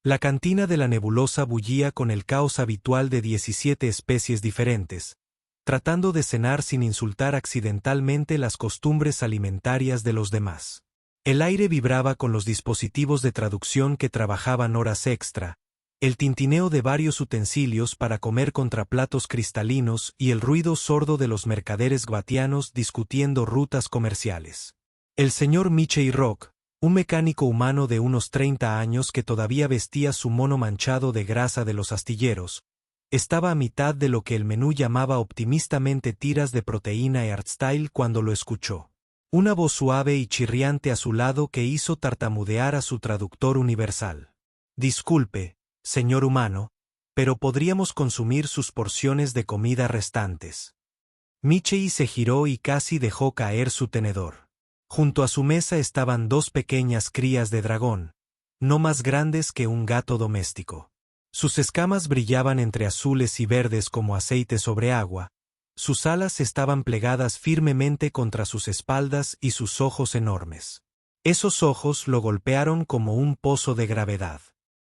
La cantina de la nebulosa bullía con el caos habitual de 17 especies diferentes, tratando de cenar sin insultar accidentalmente las costumbres alimentarias de los demás. El aire vibraba con los dispositivos de traducción que trabajaban horas extra, el tintineo de varios utensilios para comer contra platos cristalinos y el ruido sordo de los mercaderes guatianos discutiendo rutas comerciales. El señor Michey Rock, un mecánico humano de unos 30 años que todavía vestía su mono manchado de grasa de los astilleros, estaba a mitad de lo que el menú llamaba optimistamente tiras de proteína e hardstyle cuando lo escuchó. Una voz suave y chirriante a su lado que hizo tartamudear a su traductor universal. Disculpe, señor humano, pero podríamos consumir sus porciones de comida restantes. Michey se giró y casi dejó caer su tenedor. Junto a su mesa estaban dos pequeñas crías de dragón, no más grandes que un gato doméstico. Sus escamas brillaban entre azules y verdes como aceite sobre agua, sus alas estaban plegadas firmemente contra sus espaldas y sus ojos enormes. Esos ojos lo golpearon como un pozo de gravedad.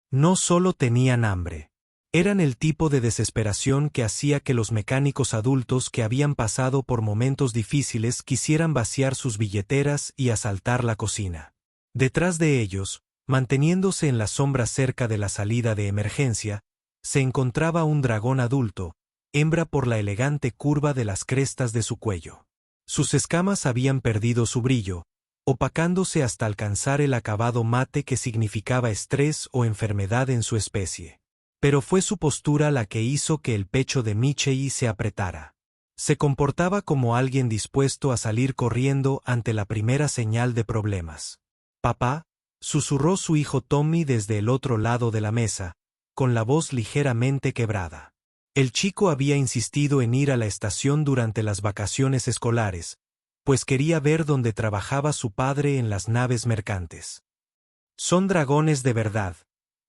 No solo tenían hambre. Eran el tipo de desesperación que hacía que los mecánicos adultos que habían pasado por momentos difíciles quisieran vaciar sus billeteras y asaltar la cocina. Detrás de ellos, manteniéndose en la sombra cerca de la salida de emergencia, se encontraba un dragón adulto, hembra por la elegante curva de las crestas de su cuello. Sus escamas habían perdido su brillo, opacándose hasta alcanzar el acabado mate que significaba estrés o enfermedad en su especie. Pero fue su postura la que hizo que el pecho de Michey se apretara. Se comportaba como alguien dispuesto a salir corriendo ante la primera señal de problemas. «Papá», susurró su hijo Tommy desde el otro lado de la mesa, con la voz ligeramente quebrada. El chico había insistido en ir a la estación durante las vacaciones escolares, pues quería ver dónde trabajaba su padre en las naves mercantes. «¿Son dragones de verdad,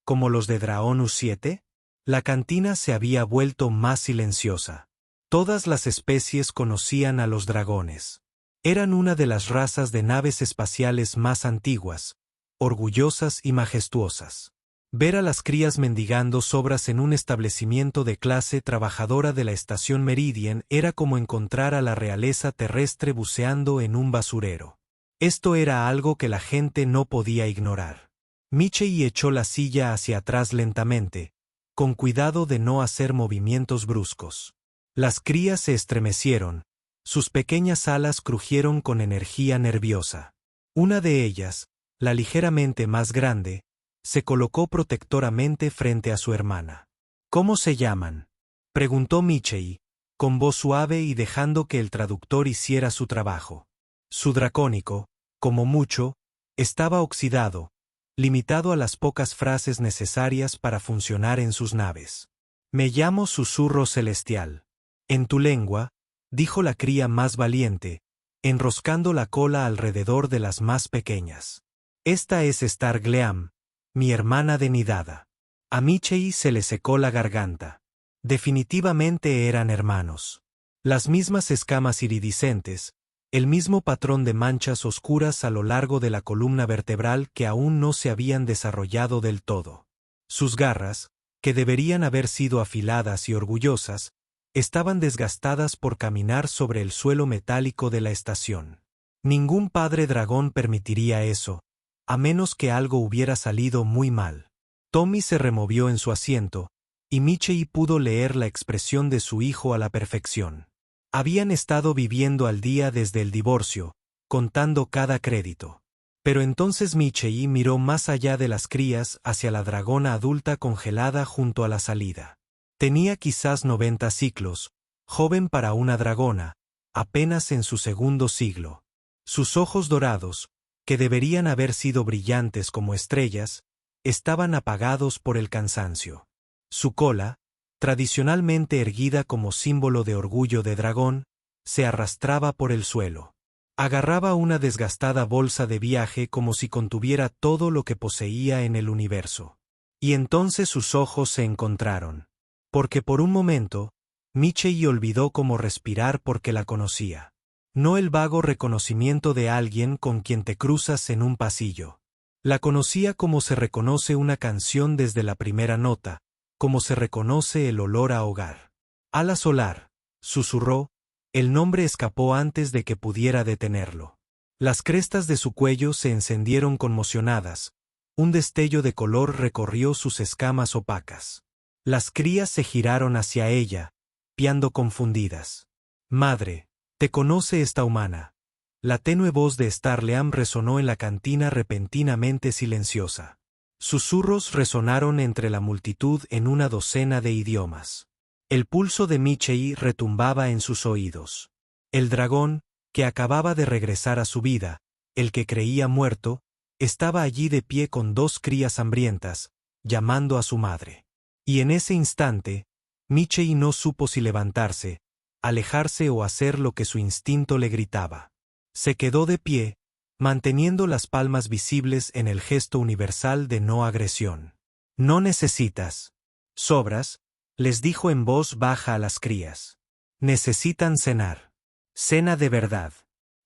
como los de Draonus 7? La cantina se había vuelto más silenciosa. Todas las especies conocían a los dragones. Eran una de las razas de naves espaciales más antiguas, orgullosas y majestuosas. Ver a las crías mendigando sobras en un establecimiento de clase trabajadora de la estación Meridian era como encontrar a la realeza terrestre buceando en un basurero. Esto era algo que la gente no podía ignorar. Michey echó la silla hacia atrás lentamente, con cuidado de no hacer movimientos bruscos. Las crías se estremecieron, sus pequeñas alas crujieron con energía nerviosa. Una de ellas, la ligeramente más grande, se colocó protectoramente frente a su hermana. «¿Cómo se llaman?», preguntó Michey, con voz suave y dejando que el traductor hiciera su trabajo. Su dracónico, como mucho, estaba oxidado, limitado a las pocas frases necesarias para funcionar en sus naves. «Me llamo Susurro Celestial». «En tu lengua», dijo la cría más valiente, enroscando la cola alrededor de las más pequeñas. «Esta es Star Gleam, mi hermana de nidada». A Michey se le secó la garganta. Definitivamente eran hermanos. Las mismas escamas iridiscentes, el mismo patrón de manchas oscuras a lo largo de la columna vertebral que aún no se habían desarrollado del todo. Sus garras, que deberían haber sido afiladas y orgullosas, estaban desgastadas por caminar sobre el suelo metálico de la estación. Ningún padre dragón permitiría eso, a menos que algo hubiera salido muy mal. Tommy se removió en su asiento, y Michey pudo leer la expresión de su hijo a la perfección. Habían estado viviendo al día desde el divorcio, contando cada crédito. Pero entonces Michey miró más allá de las crías hacia la dragona adulta congelada junto a la salida. Tenía quizás 90 ciclos, joven para una dragona, apenas en su segundo siglo. Sus ojos dorados, que deberían haber sido brillantes como estrellas, estaban apagados por el cansancio. Su cola, tradicionalmente erguida como símbolo de orgullo de dragón, se arrastraba por el suelo. Agarraba una desgastada bolsa de viaje como si contuviera todo lo que poseía en el universo. Y entonces sus ojos se encontraron. Porque por un momento, Michey olvidó cómo respirar porque la conocía. No el vago reconocimiento de alguien con quien te cruzas en un pasillo. La conocía como se reconoce una canción desde la primera nota, como se reconoce el olor a hogar. Ala solar, susurró, el nombre escapó antes de que pudiera detenerlo. Las crestas de su cuello se encendieron conmocionadas, un destello de color recorrió sus escamas opacas. Las crías se giraron hacia ella, piando confundidas. Madre, ¿te conoce esta humana? La tenue voz de Starleam resonó en la cantina repentinamente silenciosa. Susurros resonaron entre la multitud en una docena de idiomas. El pulso de Michei retumbaba en sus oídos. El dragón, que acababa de regresar a su vida, el que creía muerto, estaba allí de pie con dos crías hambrientas, llamando a su madre. Y en ese instante, Michei no supo si levantarse, alejarse o hacer lo que su instinto le gritaba. Se quedó de pie, manteniendo las palmas visibles en el gesto universal de no agresión. No necesitas. Sobras, les dijo en voz baja a las crías. Necesitan cenar. Cena de verdad.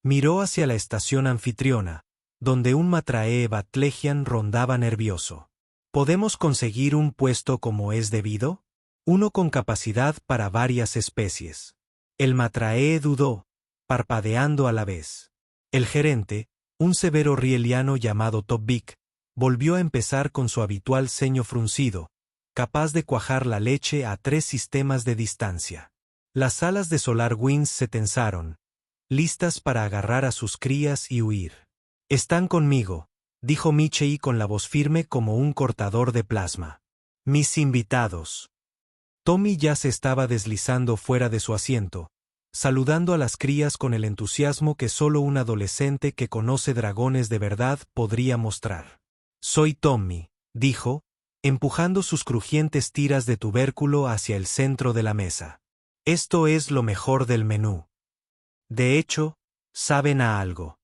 Miró hacia la estación anfitriona, donde un matrae Batlegian rondaba nervioso. ¿Podemos conseguir un puesto como es debido? Uno con capacidad para varias especies. El matrae dudó, parpadeando a la vez. El gerente, un severo rieliano llamado Topvik, volvió a empezar con su habitual ceño fruncido, capaz de cuajar la leche a 3 sistemas de distancia. Las alas de Solar Winds se tensaron, listas para agarrar a sus crías y huir. Están conmigo, dijo Michei con la voz firme como un cortador de plasma. Mis invitados. Tommy ya se estaba deslizando fuera de su asiento, saludando a las crías con el entusiasmo que solo un adolescente que conoce dragones de verdad podría mostrar. Soy Tommy, dijo, empujando sus crujientes tiras de tubérculo hacia el centro de la mesa. Esto es lo mejor del menú. De hecho, saben a algo.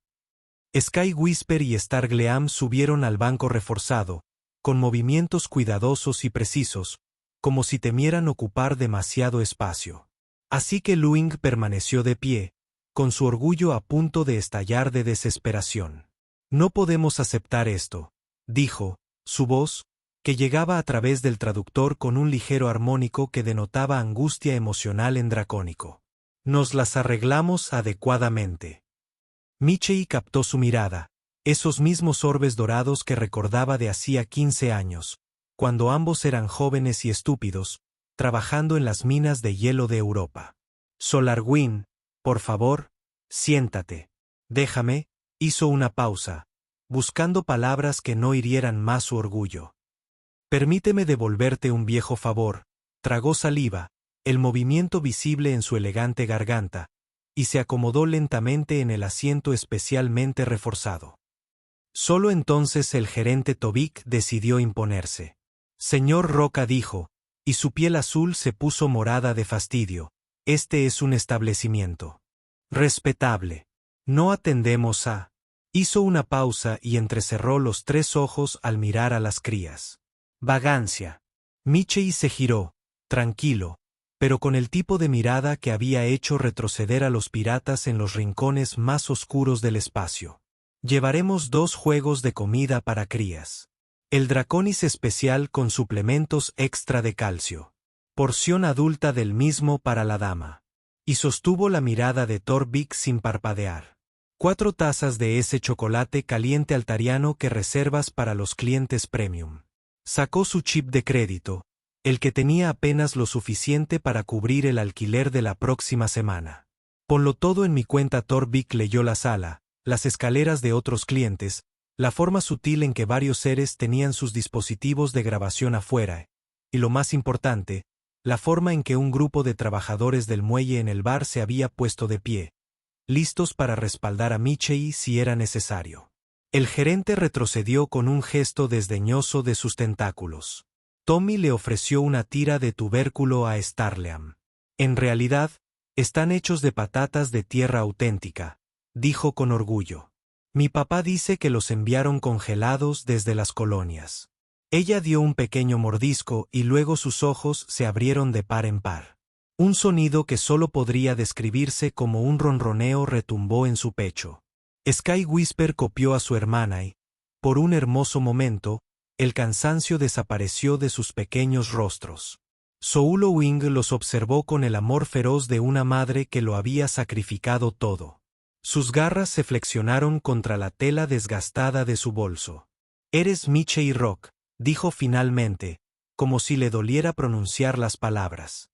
Sky Whisper y Stargleam subieron al banco reforzado, con movimientos cuidadosos y precisos, como si temieran ocupar demasiado espacio. Así que Luing permaneció de pie, con su orgullo a punto de estallar de desesperación. No podemos aceptar esto, dijo, su voz, que llegaba a través del traductor con un ligero armónico que denotaba angustia emocional en dracónico. Nos las arreglamos adecuadamente. Michei captó su mirada, esos mismos orbes dorados que recordaba de hacía 15 años, cuando ambos eran jóvenes y estúpidos, trabajando en las minas de hielo de Europa. Solarwind, por favor, siéntate. Déjame, hizo una pausa, buscando palabras que no hirieran más su orgullo. Permíteme devolverte un viejo favor, tragó saliva, el movimiento visible en su elegante garganta, y se acomodó lentamente en el asiento especialmente reforzado. Solo entonces el gerente Topvik decidió imponerse. Señor Roca dijo, y su piel azul se puso morada de fastidio, este es un establecimiento respetable. No atendemos a... Hizo una pausa y entrecerró los 3 ojos al mirar a las crías. Vagancia. Michei se giró, tranquilo, pero con el tipo de mirada que había hecho retroceder a los piratas en los rincones más oscuros del espacio. Llevaremos 2 juegos de comida para crías. El Draconis especial con suplementos extra de calcio. Porción adulta del mismo para la dama. Y sostuvo la mirada de Topvik sin parpadear. 4 tazas de ese chocolate caliente altariano que reservas para los clientes premium. Sacó su chip de crédito, el que tenía apenas lo suficiente para cubrir el alquiler de la próxima semana. Ponlo todo en mi cuenta. Topvik leyó la sala, las escaleras de otros clientes, la forma sutil en que varios seres tenían sus dispositivos de grabación afuera, y lo más importante, la forma en que un grupo de trabajadores del muelle en el bar se había puesto de pie, listos para respaldar a Michei si era necesario. El gerente retrocedió con un gesto desdeñoso de sus tentáculos. Tommy le ofreció una tira de tubérculo a Starleam. En realidad, están hechos de patatas de tierra auténtica, dijo con orgullo. Mi papá dice que los enviaron congelados desde las colonias. Ella dio un pequeño mordisco y luego sus ojos se abrieron de par en par. Un sonido que solo podría describirse como un ronroneo retumbó en su pecho. Sky Whisper copió a su hermana y, Por un hermoso momento, el cansancio desapareció de sus pequeños rostros. Solo Wing los observó con el amor feroz de una madre que lo había sacrificado todo. Sus garras se flexionaron contra la tela desgastada de su bolso. «Eres Michei Rock», dijo finalmente, como si le doliera pronunciar las palabras.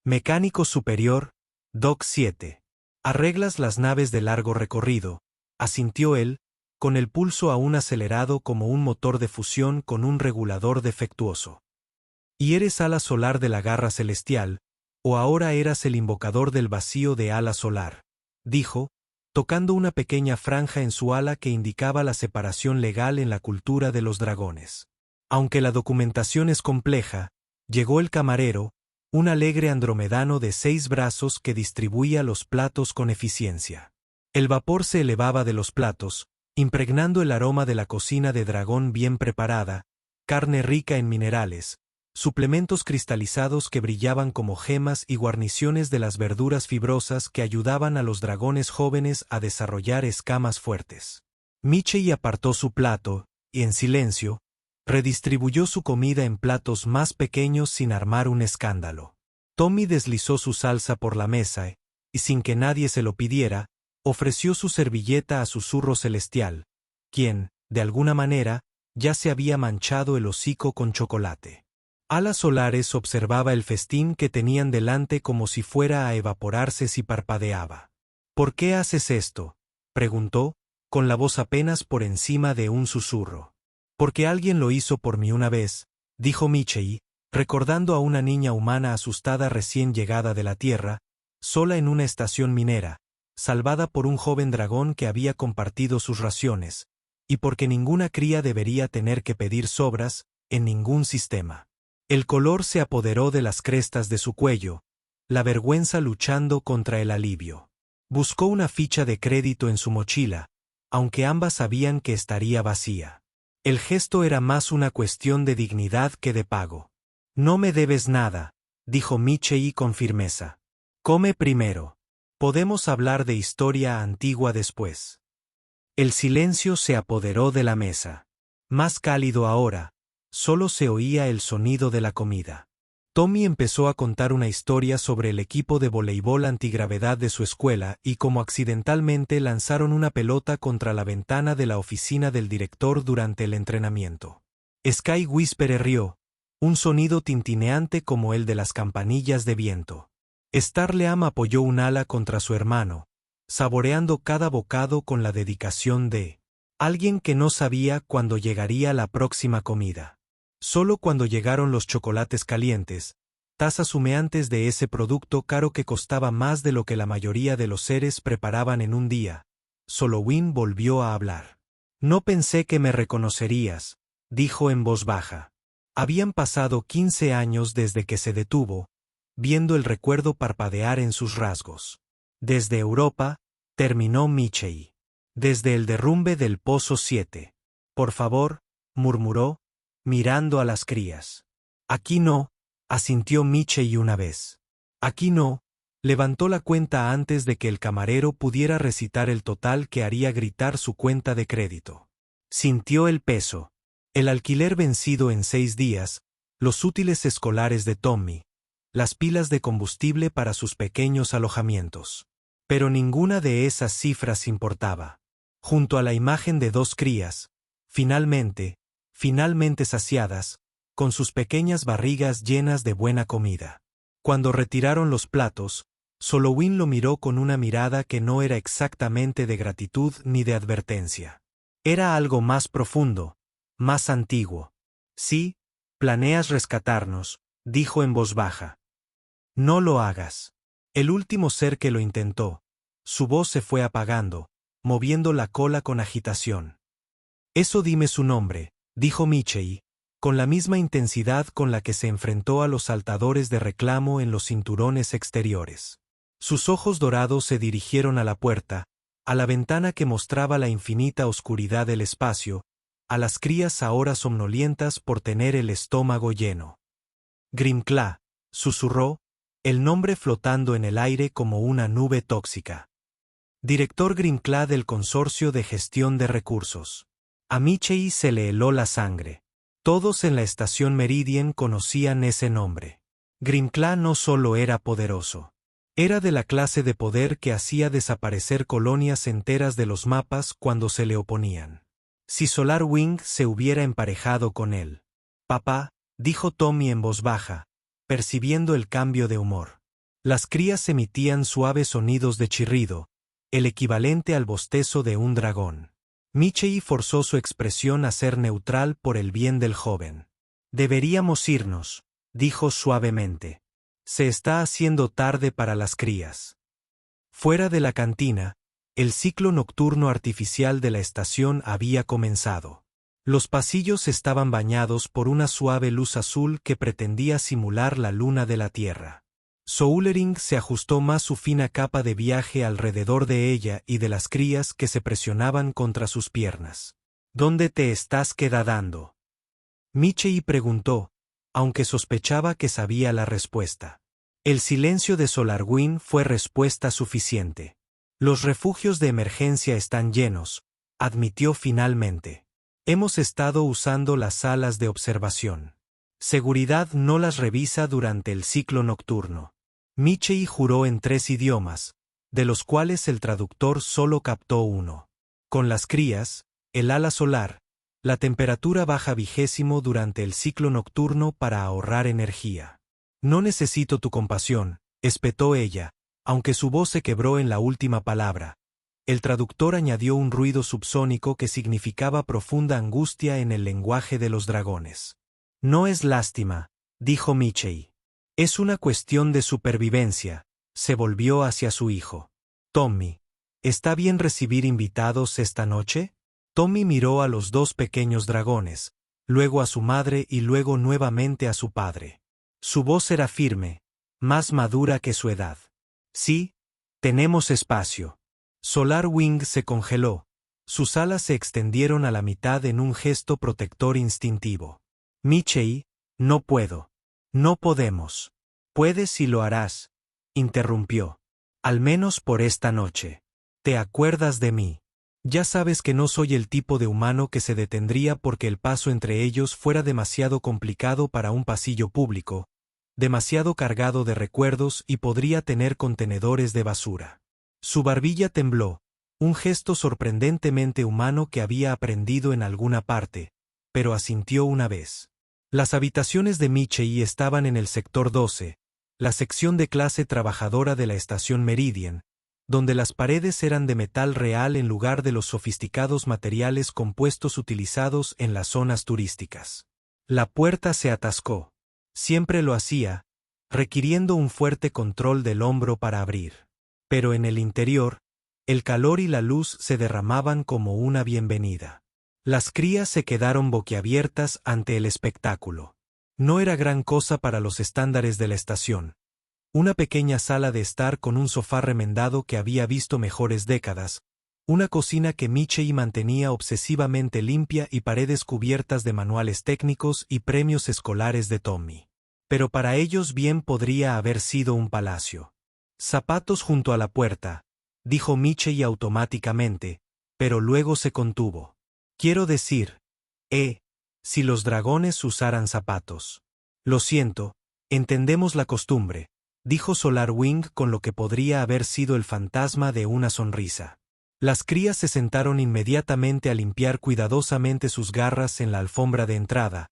«Mecánico superior, Dock 7. Arreglas las naves de largo recorrido», asintió él, con el pulso aún acelerado como un motor de fusión con un regulador defectuoso. «¿Y eres ala solar de la garra celestial, o ahora eras el invocador del vacío de ala solar?», dijo, tocando una pequeña franja en su ala que indicaba la separación legal en la cultura de los dragones. Aunque la documentación es compleja, llegó el camarero, un alegre andromedano de 6 brazos que distribuía los platos con eficiencia. El vapor se elevaba de los platos, impregnando el aroma de la cocina de dragón bien preparada, carne rica en minerales, suplementos cristalizados que brillaban como gemas y guarniciones de las verduras fibrosas que ayudaban a los dragones jóvenes a desarrollar escamas fuertes. Michei apartó su plato, y en silencio, redistribuyó su comida en platos más pequeños sin armar un escándalo. Tommy deslizó su salsa por la mesa y, sin que nadie se lo pidiera, ofreció su servilleta a Susurro Celestial, quien, de alguna manera, ya se había manchado el hocico con chocolate. Alas Solares observaba el festín que tenían delante como si fuera a evaporarse si parpadeaba. «¿Por qué haces esto?», preguntó, con la voz apenas por encima de un susurro. «Porque alguien lo hizo por mí una vez», dijo Michei, recordando a una niña humana asustada recién llegada de la Tierra, sola en una estación minera, salvada por un joven dragón que había compartido sus raciones, y porque ninguna cría debería tener que pedir sobras, en ningún sistema. El color se apoderó de las crestas de su cuello, la vergüenza luchando contra el alivio. Buscó una ficha de crédito en su mochila, aunque ambas sabían que estaría vacía. El gesto era más una cuestión de dignidad que de pago. «No me debes nada», dijo Michei con firmeza. «Come primero. Podemos hablar de historia antigua después». El silencio se apoderó de la mesa. Más cálido ahora, solo se oía el sonido de la comida. Tommy empezó a contar una historia sobre el equipo de voleibol antigravedad de su escuela y cómo accidentalmente lanzaron una pelota contra la ventana de la oficina del director durante el entrenamiento. Sky Whisper rió, un sonido tintineante como el de las campanillas de viento. Starleam apoyó un ala contra su hermano, saboreando cada bocado con la dedicación de alguien que no sabía cuándo llegaría la próxima comida. Solo cuando llegaron los chocolates calientes, tazas humeantes de ese producto caro que costaba más de lo que la mayoría de los seres preparaban en un día, Solowin volvió a hablar. «No pensé que me reconocerías», dijo en voz baja. Habían pasado 15 años desde que se detuvo, viendo el recuerdo parpadear en sus rasgos. «Desde Europa», terminó Michei. «Desde el derrumbe del Pozo 7. Por favor», murmuró, mirando a las crías. «Aquí no», asintió Michei una vez. «Aquí no», levantó la cuenta antes de que el camarero pudiera recitar el total que haría gritar su cuenta de crédito. Sintió el peso. El alquiler vencido en 6 días, los útiles escolares de Tommy, las pilas de combustible para sus pequeños alojamientos. Pero ninguna de esas cifras importaba. Junto a la imagen de 2 crías, finalmente saciadas, con sus pequeñas barrigas llenas de buena comida. Cuando retiraron los platos, Solowin lo miró con una mirada que no era exactamente de gratitud ni de advertencia. Era algo más profundo, más antiguo. «Sí, planeas rescatarnos», dijo en voz baja. «No lo hagas». El último ser que lo intentó, su voz se fue apagando, moviendo la cola con agitación. «Eso dime su nombre», dijo Michei, con la misma intensidad con la que se enfrentó a los saltadores de reclamo en los cinturones exteriores. Sus ojos dorados se dirigieron a la puerta, a la ventana que mostraba la infinita oscuridad del espacio, a las crías ahora somnolientas por tener el estómago lleno. «Grimclaw», susurró, el nombre flotando en el aire como una nube tóxica. «Director Grimclaw del Consorcio de Gestión de Recursos». A Michei se le heló la sangre. Todos en la estación Meridian conocían ese nombre. Grimclaw no solo era poderoso. Era de la clase de poder que hacía desaparecer colonias enteras de los mapas cuando se le oponían. Si SolarWing se hubiera emparejado con él. Papá, dijo Tommy en voz baja, percibiendo el cambio de humor. Las crías emitían suaves sonidos de chirrido, el equivalente al bostezo de un dragón. Michei forzó su expresión a ser neutral por el bien del joven. Deberíamos irnos, dijo suavemente. Se está haciendo tarde para las crías. Fuera de la cantina, el ciclo nocturno artificial de la estación había comenzado. Los pasillos estaban bañados por una suave luz azul que pretendía simular la luna de la Tierra. Soulering se ajustó más su fina capa de viaje alrededor de ella y de las crías que se presionaban contra sus piernas. ¿Dónde te estás quedando? Michei preguntó, aunque sospechaba que sabía la respuesta. El silencio de SolarWing fue respuesta suficiente. Los refugios de emergencia están llenos, admitió finalmente. Hemos estado usando las salas de observación. Seguridad no las revisa durante el ciclo nocturno. Michei juró en 3 idiomas, de los cuales el traductor solo captó uno. Con las crías, el ala solar, la temperatura baja 20 durante el ciclo nocturno para ahorrar energía. No necesito tu compasión, espetó ella, aunque su voz se quebró en la última palabra. El traductor añadió un ruido subsónico que significaba profunda angustia en el lenguaje de los dragones. No es lástima, dijo Michei. Es una cuestión de supervivencia. Se volvió hacia su hijo. Tommy, ¿está bien recibir invitados esta noche? Tommy miró a los 2 pequeños dragones, luego a su madre y luego nuevamente a su padre. Su voz era firme, más madura que su edad. Sí, tenemos espacio. SolarWing se congeló. Sus alas se extendieron a la mitad en un gesto protector instintivo. Michei, no puedo. No podemos. Puedes y lo harás, interrumpió. Al menos por esta noche. ¿Te acuerdas de mí? Ya sabes que no soy el tipo de humano que se detendría porque el paso entre ellos fuera demasiado complicado para un pasillo público, demasiado cargado de recuerdos y podría tener contenedores de basura. Su barbilla tembló, un gesto sorprendentemente humano que había aprendido en alguna parte, pero asintió una vez. Las habitaciones de Michei estaban en el sector 12, la sección de clase trabajadora de la estación Meridian, donde las paredes eran de metal real en lugar de los sofisticados materiales compuestos utilizados en las zonas turísticas. La puerta se atascó. Siempre lo hacía, requiriendo un fuerte control del hombro para abrir. Pero en el interior, el calor y la luz se derramaban como una bienvenida. Las crías se quedaron boquiabiertas ante el espectáculo. No era gran cosa para los estándares de la estación. Una pequeña sala de estar con un sofá remendado que había visto mejores décadas, una cocina que Michei mantenía obsesivamente limpia y paredes cubiertas de manuales técnicos y premios escolares de Tommy. Pero para ellos bien podría haber sido un palacio. Zapatos junto a la puerta, dijo Michei automáticamente, pero luego se contuvo. Quiero decir, si los dragones usaran zapatos. Lo siento, entendemos la costumbre, dijo SolarWing con lo que podría haber sido el fantasma de una sonrisa. Las crías se sentaron inmediatamente a limpiar cuidadosamente sus garras en la alfombra de entrada,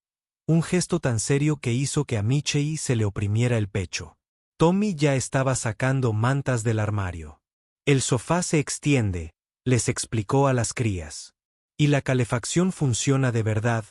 un gesto tan serio que hizo que a Michei se le oprimiera el pecho. Tommy ya estaba sacando mantas del armario. El sofá se extiende, les explicó a las crías. Y la calefacción funciona de verdad,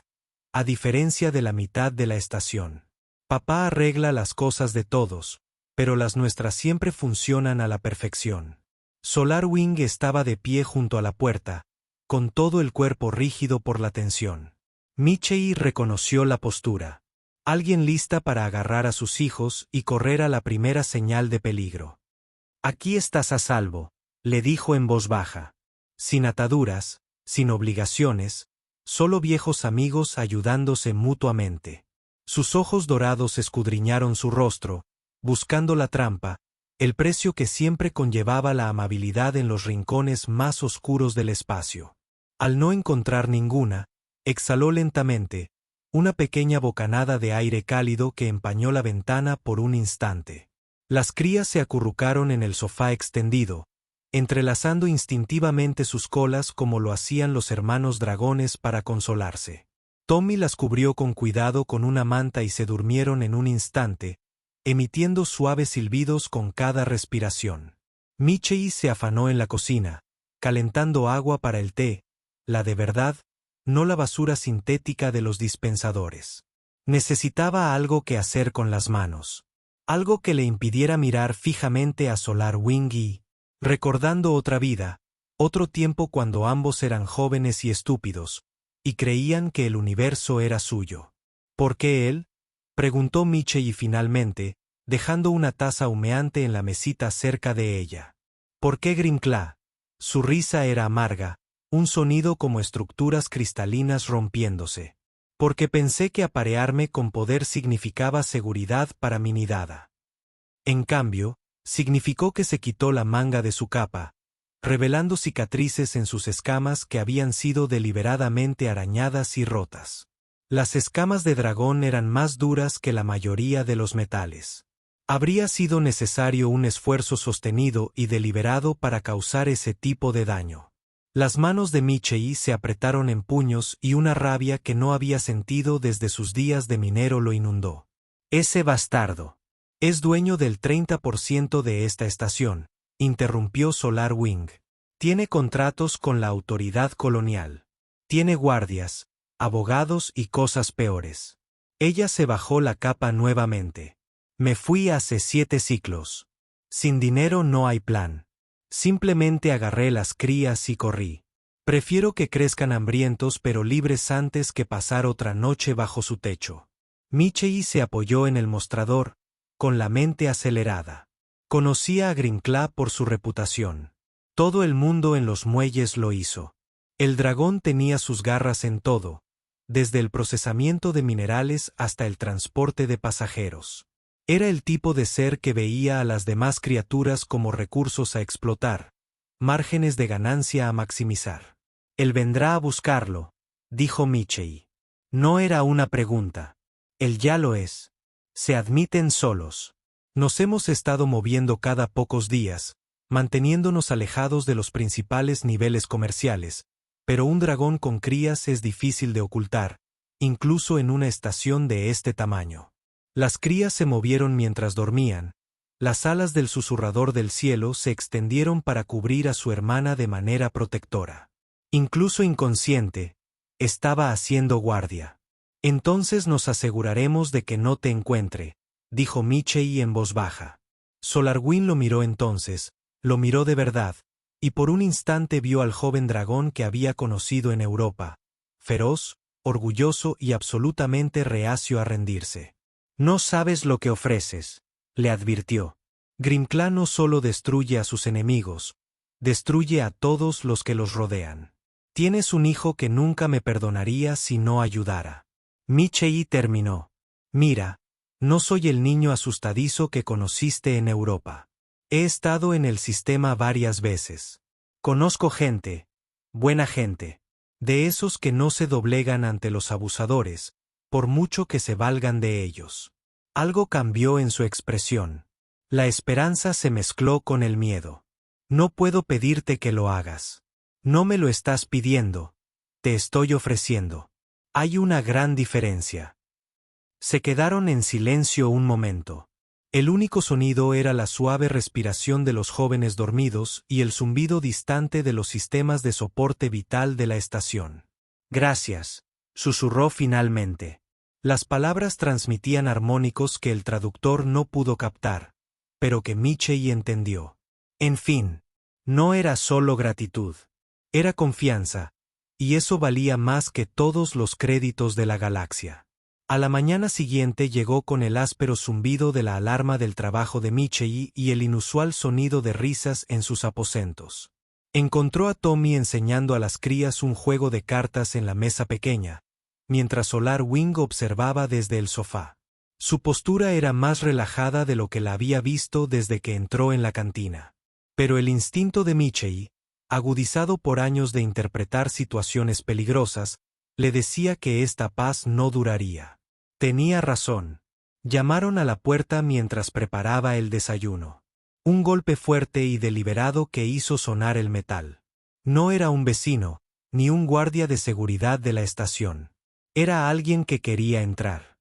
a diferencia de la mitad de la estación. Papá arregla las cosas de todos, pero las nuestras siempre funcionan a la perfección. SolarWing estaba de pie junto a la puerta, con todo el cuerpo rígido por la tensión. Michei reconoció la postura. Alguien lista para agarrar a sus hijos y correr a la primera señal de peligro. Aquí estás a salvo, le dijo en voz baja. Sin ataduras, sin obligaciones, solo viejos amigos ayudándose mutuamente. Sus ojos dorados escudriñaron su rostro, buscando la trampa, el precio que siempre conllevaba la amabilidad en los rincones más oscuros del espacio. Al no encontrar ninguna, exhaló lentamente, una pequeña bocanada de aire cálido que empañó la ventana por un instante. Las crías se acurrucaron en el sofá extendido, entrelazando instintivamente sus colas como lo hacían los hermanos dragones para consolarse. Tommy las cubrió con cuidado con una manta y se durmieron en un instante, emitiendo suaves silbidos con cada respiración. Michei se afanó en la cocina, calentando agua para el té, la de verdad, no la basura sintética de los dispensadores. Necesitaba algo que hacer con las manos. Algo que le impidiera mirar fijamente a Solar Wing y, recordando otra vida, otro tiempo cuando ambos eran jóvenes y estúpidos, y creían que el universo era suyo. ¿Por qué él?, preguntó Michei finalmente, dejando una taza humeante en la mesita cerca de ella. ¿Por qué Grimclaw? Su risa era amarga, un sonido como estructuras cristalinas rompiéndose. Porque pensé que aparearme con poder significaba seguridad para mi nidada. En cambio, significó que se quitó la manga de su capa, revelando cicatrices en sus escamas que habían sido deliberadamente arañadas y rotas. Las escamas de dragón eran más duras que la mayoría de los metales. Habría sido necesario un esfuerzo sostenido y deliberado para causar ese tipo de daño. Las manos de Michei se apretaron en puños y una rabia que no había sentido desde sus días de minero lo inundó. Ese bastardo es dueño del 30% de esta estación, interrumpió Solar Wing. Tiene contratos con la autoridad colonial. Tiene guardias, abogados y cosas peores. Ella se bajó la capa nuevamente. Me fui hace 7 ciclos. Sin dinero no hay plan. Simplemente agarré las crías y corrí. Prefiero que crezcan hambrientos pero libres antes que pasar otra noche bajo su techo. Michei se apoyó en el mostrador, con la mente acelerada. Conocía a Grimclaw por su reputación. Todo el mundo en los muelles lo hizo. El dragón tenía sus garras en todo, desde el procesamiento de minerales hasta el transporte de pasajeros. Era el tipo de ser que veía a las demás criaturas como recursos a explotar, márgenes de ganancia a maximizar. Él vendrá a buscarlo, dijo Michei. No era una pregunta. Él ya lo es. Se admiten solos. Nos hemos estado moviendo cada pocos días, manteniéndonos alejados de los principales niveles comerciales, pero un dragón con crías es difícil de ocultar, incluso en una estación de este tamaño. Las crías se movieron mientras dormían. Las alas del susurrador del cielo se extendieron para cubrir a su hermana de manera protectora. Incluso inconsciente, estaba haciendo guardia. Entonces nos aseguraremos de que no te encuentre, dijo Michei en voz baja. Solarwin lo miró entonces, lo miró de verdad, y por un instante vio al joven dragón que había conocido en Europa, feroz, orgulloso y absolutamente reacio a rendirse. No sabes lo que ofreces, le advirtió. Grimclaw no solo destruye a sus enemigos, destruye a todos los que los rodean. Tienes un hijo que nunca me perdonaría si no ayudara. Michei terminó. Mira, no soy el niño asustadizo que conociste en Europa. He estado en el sistema varias veces. Conozco gente, buena gente, de esos que no se doblegan ante los abusadores, por mucho que se valgan de ellos. Algo cambió en su expresión. La esperanza se mezcló con el miedo. No puedo pedirte que lo hagas. No me lo estás pidiendo. Te estoy ofreciendo. Hay una gran diferencia. Se quedaron en silencio un momento. El único sonido era la suave respiración de los jóvenes dormidos y el zumbido distante de los sistemas de soporte vital de la estación. Gracias, susurró finalmente. Las palabras transmitían armónicos que el traductor no pudo captar, pero que Michei entendió. En fin, no era solo gratitud. Era confianza, y eso valía más que todos los créditos de la galaxia. A la mañana siguiente llegó con el áspero zumbido de la alarma del trabajo de Michei y el inusual sonido de risas en sus aposentos. Encontró a Tommy enseñando a las crías un juego de cartas en la mesa pequeña, mientras Solar Wing observaba desde el sofá. Su postura era más relajada de lo que la había visto desde que entró en la cantina. Pero el instinto de Michei, agudizado por años de interpretar situaciones peligrosas, le decía que esta paz no duraría. Tenía razón. Llamaron a la puerta mientras preparaba el desayuno. Un golpe fuerte y deliberado que hizo sonar el metal. No era un vecino, ni un guardia de seguridad de la estación. Era alguien que quería entrar.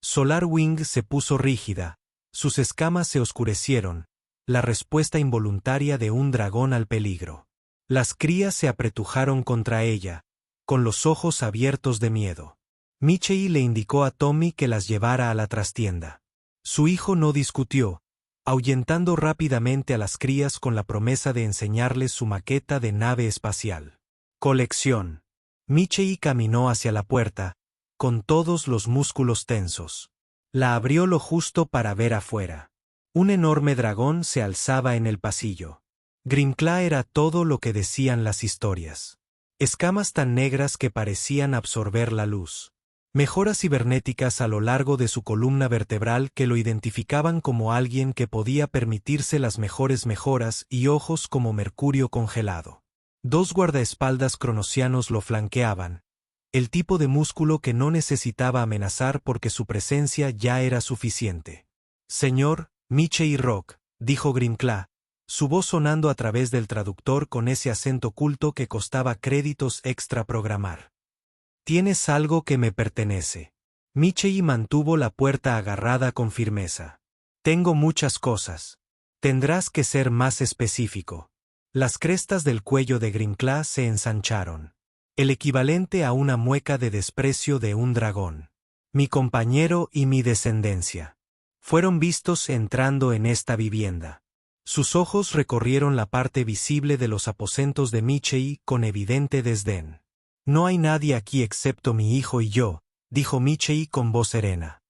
Solar Wing se puso rígida, sus escamas se oscurecieron, la respuesta involuntaria de un dragón al peligro. Las crías se apretujaron contra ella, con los ojos abiertos de miedo. Michei le indicó a Tommy que las llevara a la trastienda. Su hijo no discutió, ahuyentando rápidamente a las crías con la promesa de enseñarles su maqueta de nave espacial. Colección. Michei caminó hacia la puerta, con todos los músculos tensos. La abrió lo justo para ver afuera. Un enorme dragón se alzaba en el pasillo. Grimclaw era todo lo que decían las historias. Escamas tan negras que parecían absorber la luz. Mejoras cibernéticas a lo largo de su columna vertebral que lo identificaban como alguien que podía permitirse las mejores mejoras y ojos como mercurio congelado. 2 guardaespaldas cronosianos lo flanqueaban, el tipo de músculo que no necesitaba amenazar porque su presencia ya era suficiente. Señor, Michei Rock, dijo Grimclaw, su voz sonando a través del traductor con ese acento culto que costaba créditos extra programar. Tienes algo que me pertenece. Michei mantuvo la puerta agarrada con firmeza. Tengo muchas cosas. Tendrás que ser más específico. Las crestas del cuello de Grimclaw se ensancharon. El equivalente a una mueca de desprecio de un dragón. Mi compañero y mi descendencia. Fueron vistos entrando en esta vivienda. Sus ojos recorrieron la parte visible de los aposentos de Michei con evidente desdén. No hay nadie aquí excepto mi hijo y yo, dijo Michei con voz serena.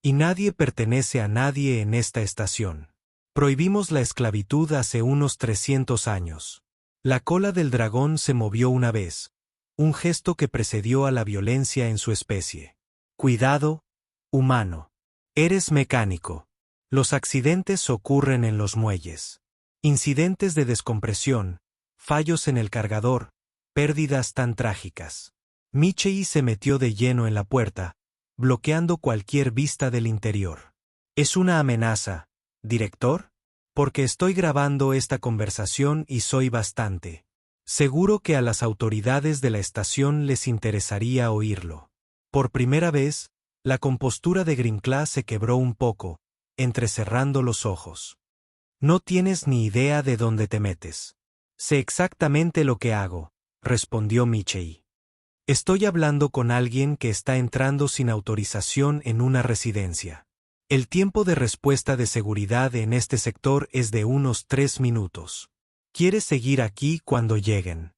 Y nadie pertenece a nadie en esta estación. Prohibimos la esclavitud hace unos 300 años. La cola del dragón se movió una vez, un gesto que precedió a la violencia en su especie. Cuidado, humano. Eres mecánico. Los accidentes ocurren en los muelles. Incidentes de descompresión, fallos en el cargador, pérdidas tan trágicas. Michei se metió de lleno en la puerta, bloqueando cualquier vista del interior. Es una amenaza, ¿director? Porque estoy grabando esta conversación y soy bastante seguro que a las autoridades de la estación les interesaría oírlo. Por primera vez, la compostura de Grimclaw se quebró un poco, entrecerrando los ojos. No tienes ni idea de dónde te metes. Sé exactamente lo que hago, respondió Michei. Estoy hablando con alguien que está entrando sin autorización en una residencia. El tiempo de respuesta de seguridad en este sector es de unos 3 minutos. ¿Quieres seguir aquí cuando lleguen?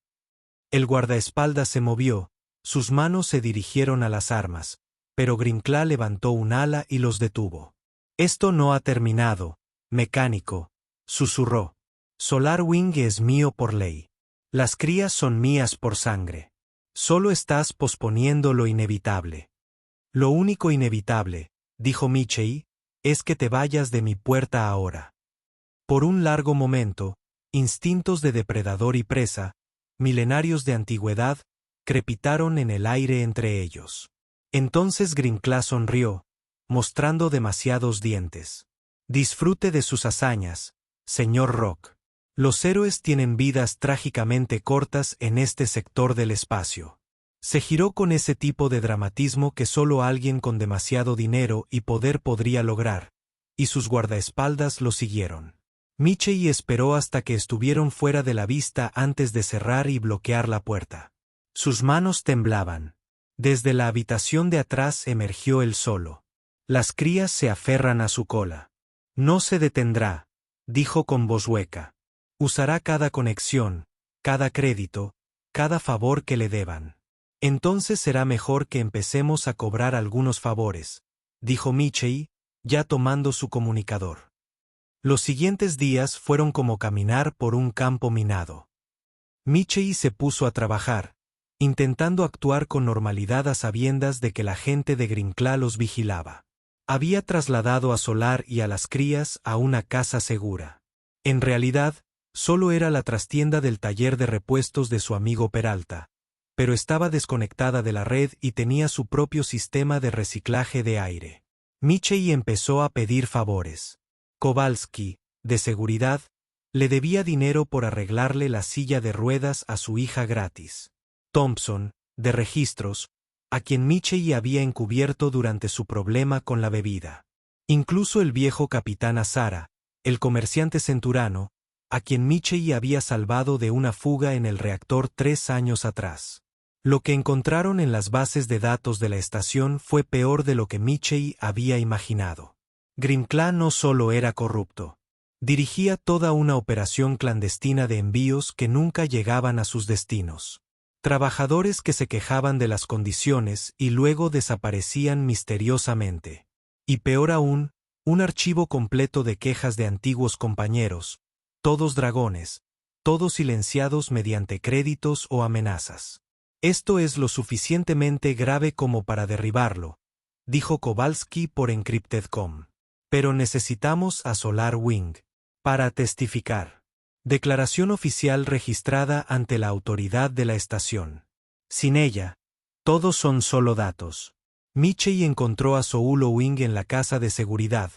El guardaespaldas se movió, sus manos se dirigieron a las armas, pero Grimclaw levantó un ala y los detuvo. Esto no ha terminado, mecánico, susurró. Solar Wing es mío por ley. Las crías son mías por sangre. Solo estás posponiendo lo inevitable. Lo único inevitable, dijo Michei, es que te vayas de mi puerta ahora. Por un largo momento, instintos de depredador y presa, milenarios de antigüedad, crepitaron en el aire entre ellos. Entonces Grimclaw sonrió, mostrando demasiados dientes. Disfrute de sus hazañas, señor Rock. Los héroes tienen vidas trágicamente cortas en este sector del espacio. Se giró con ese tipo de dramatismo que solo alguien con demasiado dinero y poder podría lograr, y sus guardaespaldas lo siguieron. Michei esperó hasta que estuvieron fuera de la vista antes de cerrar y bloquear la puerta. Sus manos temblaban. Desde la habitación de atrás emergió él solo. Las crías se aferran a su cola. No se detendrá, dijo con voz hueca. Usará cada conexión, cada crédito, cada favor que le deban. Entonces será mejor que empecemos a cobrar algunos favores, dijo Michei, ya tomando su comunicador. Los siguientes días fueron como caminar por un campo minado. Michei se puso a trabajar, intentando actuar con normalidad a sabiendas de que la gente de Grimclaw los vigilaba. Había trasladado a Solar y a las crías a una casa segura. En realidad, Solo era la trastienda del taller de repuestos de su amigo Peralta, pero estaba desconectada de la red y tenía su propio sistema de reciclaje de aire. Michei empezó a pedir favores. Kowalski, de seguridad, le debía dinero por arreglarle la silla de ruedas a su hija gratis. Thompson, de registros, a quien Michei había encubierto durante su problema con la bebida. Incluso el viejo capitán Azara, el comerciante centurano, a quien Michei había salvado de una fuga en el reactor 3 años atrás. Lo que encontraron en las bases de datos de la estación fue peor de lo que Michei había imaginado. Grimclaw no solo era corrupto. Dirigía toda una operación clandestina de envíos que nunca llegaban a sus destinos. Trabajadores que se quejaban de las condiciones y luego desaparecían misteriosamente. Y peor aún, un archivo completo de quejas de antiguos compañeros, todos dragones, todos silenciados mediante créditos o amenazas. Esto es lo suficientemente grave como para derribarlo, dijo Kowalski por Encrypted.com. Pero necesitamos a SolarWing para testificar. Declaración oficial registrada ante la autoridad de la estación. Sin ella, todos son solo datos. Michei encontró a SolarWing en la casa de seguridad,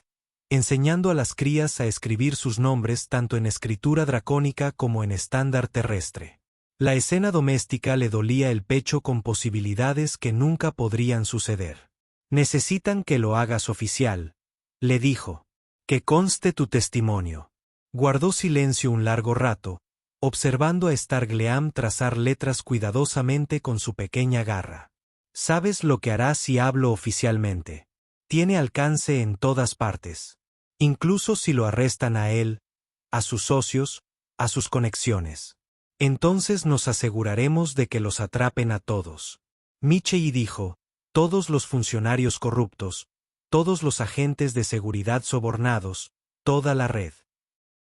enseñando a las crías a escribir sus nombres tanto en escritura dracónica como en estándar terrestre. La escena doméstica le dolía el pecho con posibilidades que nunca podrían suceder. Necesitan que lo hagas oficial, le dijo. Que conste tu testimonio. Guardó silencio un largo rato, observando a Stargleam trazar letras cuidadosamente con su pequeña garra. Sabes lo que hará si hablo oficialmente. Tiene alcance en todas partes. Incluso si lo arrestan a él, a sus socios, a sus conexiones. Entonces nos aseguraremos de que los atrapen a todos. Michei dijo, todos los funcionarios corruptos, todos los agentes de seguridad sobornados, toda la red.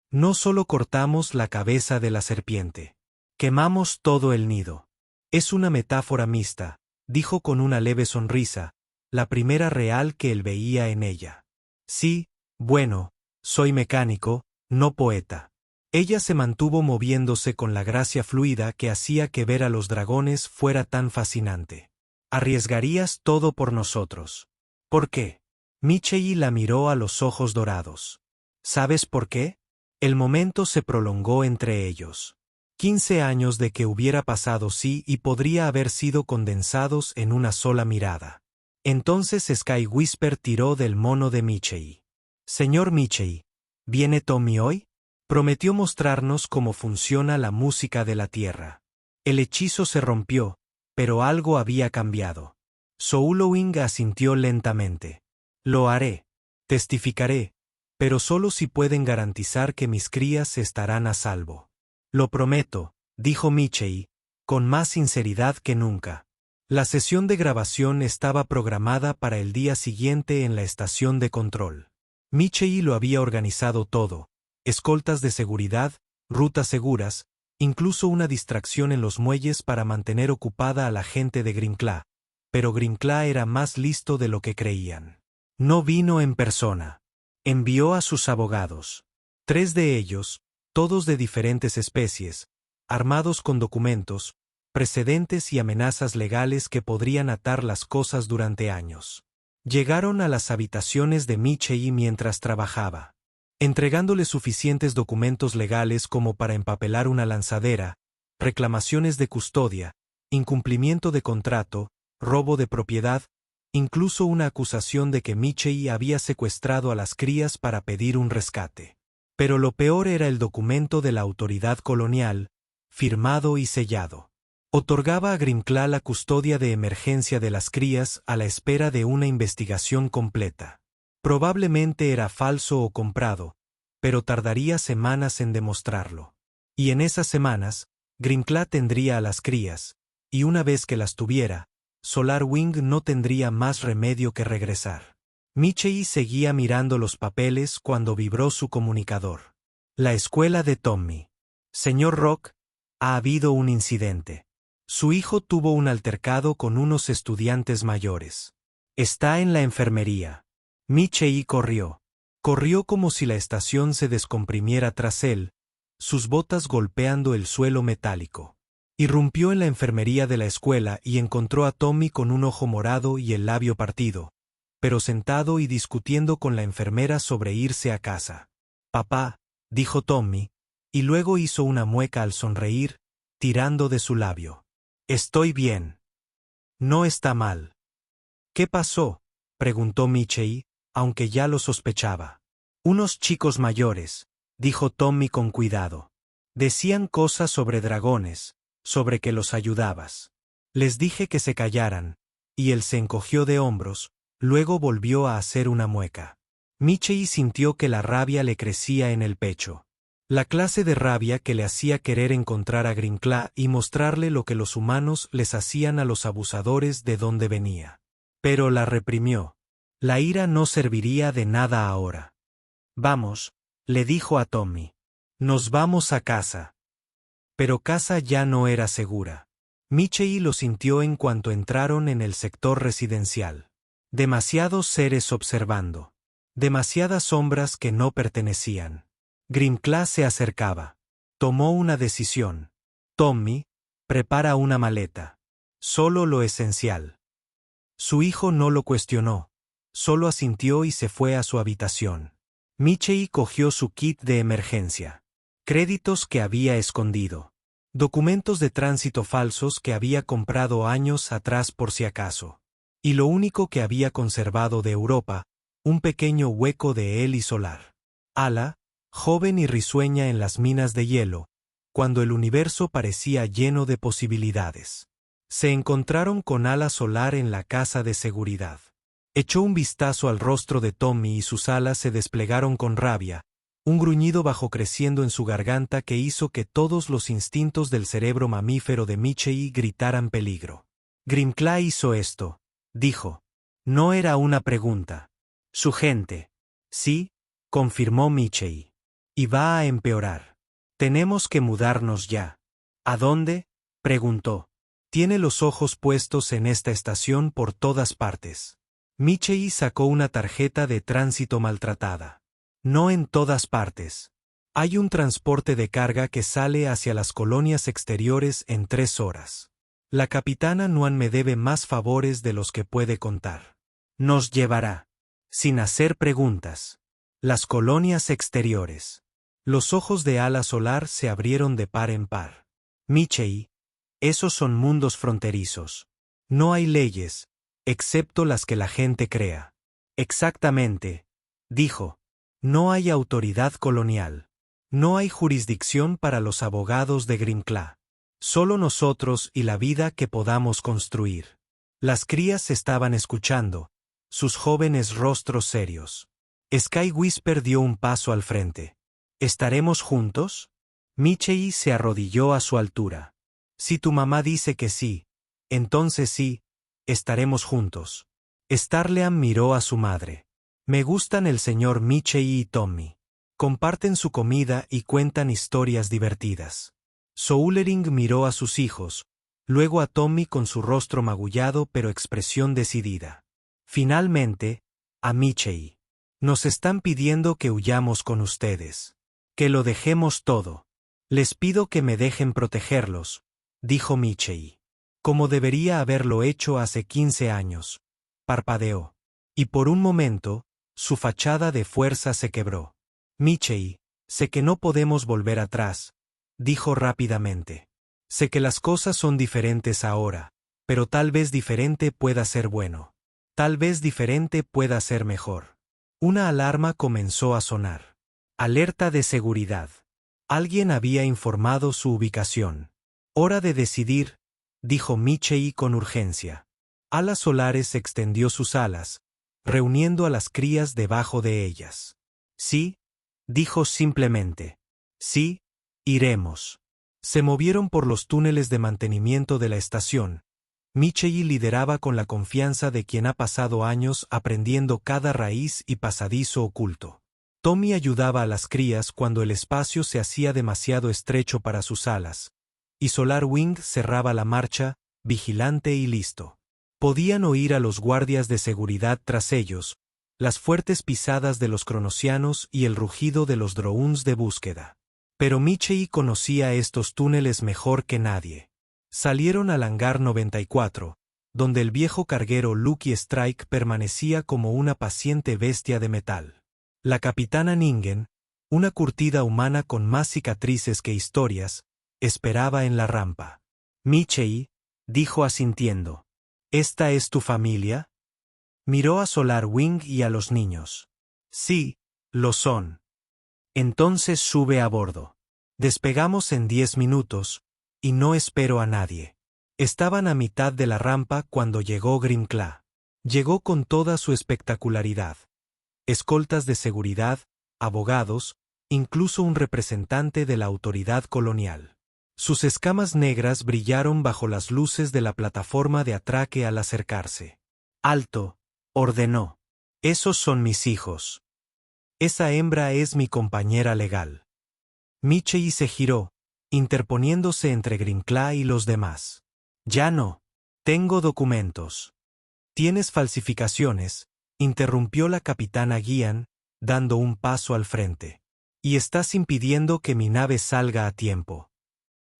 No solo cortamos la cabeza de la serpiente. Quemamos todo el nido. Es una metáfora mixta, dijo con una leve sonrisa, la primera real que él veía en ella. Sí, bueno, soy mecánico, no poeta. Ella se mantuvo moviéndose con la gracia fluida que hacía que ver a los dragones fuera tan fascinante. Arriesgarías todo por nosotros. ¿Por qué? Michei la miró a los ojos dorados. ¿Sabes por qué? El momento se prolongó entre ellos. 15 años de que hubiera pasado sí y podría haber sido condensados en una sola mirada. Entonces Sky Whisper tiró del mono de Michei. Señor Michei, ¿viene Tommy hoy? Prometió mostrarnos cómo funciona la música de la Tierra. El hechizo se rompió, pero algo había cambiado. SolarWing asintió lentamente. Lo haré. Testificaré, pero solo si pueden garantizar que mis crías estarán a salvo. Lo prometo, dijo Michei, con más sinceridad que nunca. La sesión de grabación estaba programada para el día siguiente en la estación de control. Michei lo había organizado todo. Escoltas de seguridad, rutas seguras, incluso una distracción en los muelles para mantener ocupada a la gente de Grimclaw. Pero Grimclaw era más listo de lo que creían. No vino en persona. Envió a sus abogados. 3 de ellos, todos de diferentes especies, armados con documentos, precedentes y amenazas legales que podrían atar las cosas durante años. Llegaron a las habitaciones de Michei mientras trabajaba. Entregándole suficientes documentos legales como para empapelar una lanzadera, reclamaciones de custodia, incumplimiento de contrato, robo de propiedad, incluso una acusación de que Michei había secuestrado a las crías para pedir un rescate. Pero lo peor era el documento de la autoridad colonial, firmado y sellado. Otorgaba a Grimclaw la custodia de emergencia de las crías a la espera de una investigación completa. Probablemente era falso o comprado, pero tardaría semanas en demostrarlo. Y en esas semanas, Grimclaw tendría a las crías, y una vez que las tuviera, SolarWing no tendría más remedio que regresar. Michei seguía mirando los papeles cuando vibró su comunicador. La escuela de Tommy. Señor Rock, ha habido un incidente. Su hijo tuvo un altercado con unos estudiantes mayores. Está en la enfermería. Michei corrió. Corrió como si la estación se descomprimiera tras él, sus botas golpeando el suelo metálico. Irrumpió en la enfermería de la escuela y encontró a Tommy con un ojo morado y el labio partido, pero sentado y discutiendo con la enfermera sobre irse a casa. «Papá», dijo Tommy, y luego hizo una mueca al sonreír, tirando de su labio. «Estoy bien. No está mal». «¿Qué pasó?», preguntó Michie, aunque ya lo sospechaba. «Unos chicos mayores», dijo Tommy con cuidado. «Decían cosas sobre dragones, sobre que los ayudabas. Les dije que se callaran», y él se encogió de hombros, luego volvió a hacer una mueca. Michie sintió que la rabia le crecía en el pecho. La clase de rabia que le hacía querer encontrar a Grimclaw y mostrarle lo que los humanos les hacían a los abusadores de donde venía. Pero la reprimió. La ira no serviría de nada ahora. «Vamos», le dijo a Tommy. «Nos vamos a casa». Pero casa ya no era segura. Michie lo sintió en cuanto entraron en el sector residencial. Demasiados seres observando. Demasiadas sombras que no pertenecían. Grimclaw se acercaba. Tomó una decisión. «Tommy, prepara una maleta. Solo lo esencial». Su hijo no lo cuestionó. Solo asintió y se fue a su habitación. Michie cogió su kit de emergencia. Créditos que había escondido. Documentos de tránsito falsos que había comprado años atrás por si acaso. Y lo único que había conservado de Europa, un pequeño hueco de Eli solar. Ala, joven y risueña en las minas de hielo, cuando el universo parecía lleno de posibilidades. Se encontraron con Ala solar en la casa de seguridad. Echó un vistazo al rostro de Tommy y sus alas se desplegaron con rabia, un gruñido bajo creciendo en su garganta que hizo que todos los instintos del cerebro mamífero de Michie gritaran peligro. «Grimclaw hizo esto», dijo. No era una pregunta. «Su gente». «Sí», confirmó Michie. «Y va a empeorar. Tenemos que mudarnos ya». «¿A dónde?», preguntó. «Tiene los ojos puestos en esta estación por todas partes». Michie sacó una tarjeta de tránsito maltratada. «No en todas partes. Hay un transporte de carga que sale hacia las colonias exteriores en 3 horas. La capitana Nuan me debe más favores de los que puede contar. Nos llevará. Sin hacer preguntas. Las colonias exteriores». Los ojos de Ala Solar se abrieron de par en par. «Michie, esos son mundos fronterizos. No hay leyes, excepto las que la gente crea». «Exactamente», dijo. «No hay autoridad colonial. No hay jurisdicción para los abogados de Grimclaw. Solo nosotros y la vida que podamos construir». Las crías estaban escuchando, sus jóvenes rostros serios. Sky Whisper dio un paso al frente. «¿Estaremos juntos?» Michie se arrodilló a su altura. «Si tu mamá dice que sí, entonces sí, estaremos juntos». Starlean miró a su madre. «Me gustan el señor Michie y Tommy. Comparten su comida y cuentan historias divertidas». Soulering miró a sus hijos, luego a Tommy con su rostro magullado pero expresión decidida. Finalmente, a Michie. «Nos están pidiendo que huyamos con ustedes. Que lo dejemos todo. Les pido que me dejen protegerlos», dijo Michie. «Como debería haberlo hecho hace 15 años», parpadeó. Y por un momento, su fachada de fuerza se quebró. «Michie, sé que no podemos volver atrás», dijo rápidamente. «Sé que las cosas son diferentes ahora, pero tal vez diferente pueda ser bueno. Tal vez diferente pueda ser mejor». Una alarma comenzó a sonar. Alerta de seguridad. Alguien había informado su ubicación. «Hora de decidir», dijo Michie con urgencia. Alas Solares extendió sus alas, reuniendo a las crías debajo de ellas. «Sí», dijo simplemente. «Sí, iremos». Se movieron por los túneles de mantenimiento de la estación. Michie lideraba con la confianza de quien ha pasado años aprendiendo cada raíz y pasadizo oculto. Tommy ayudaba a las crías cuando el espacio se hacía demasiado estrecho para sus alas, y Solar Wing cerraba la marcha, vigilante y listo. Podían oír a los guardias de seguridad tras ellos, las fuertes pisadas de los cronosianos y el rugido de los drones de búsqueda. Pero Michei conocía estos túneles mejor que nadie. Salieron al hangar 94, donde el viejo carguero Lucky Strike permanecía como una paciente bestia de metal. La capitana Ningen, una curtida humana con más cicatrices que historias, esperaba en la rampa. Michei, dijo asintiendo. ¿Esta es tu familia? Miró a Solar Wing y a los niños. Sí, lo son. Entonces sube a bordo. Despegamos en 10 minutos, y no espero a nadie. Estaban a mitad de la rampa cuando llegó Grimclaw. Llegó con toda su espectacularidad. Escoltas de seguridad, abogados, incluso un representante de la autoridad colonial. Sus escamas negras brillaron bajo las luces de la plataforma de atraque al acercarse. «Alto», ordenó. «Esos son mis hijos. Esa hembra es mi compañera legal». Michei se giró, interponiéndose entre Grimclaw y los demás. «Ya no. Tengo documentos». «¿Tienes falsificaciones?», interrumpió la capitana Gian, dando un paso al frente. «Y estás impidiendo que mi nave salga a tiempo».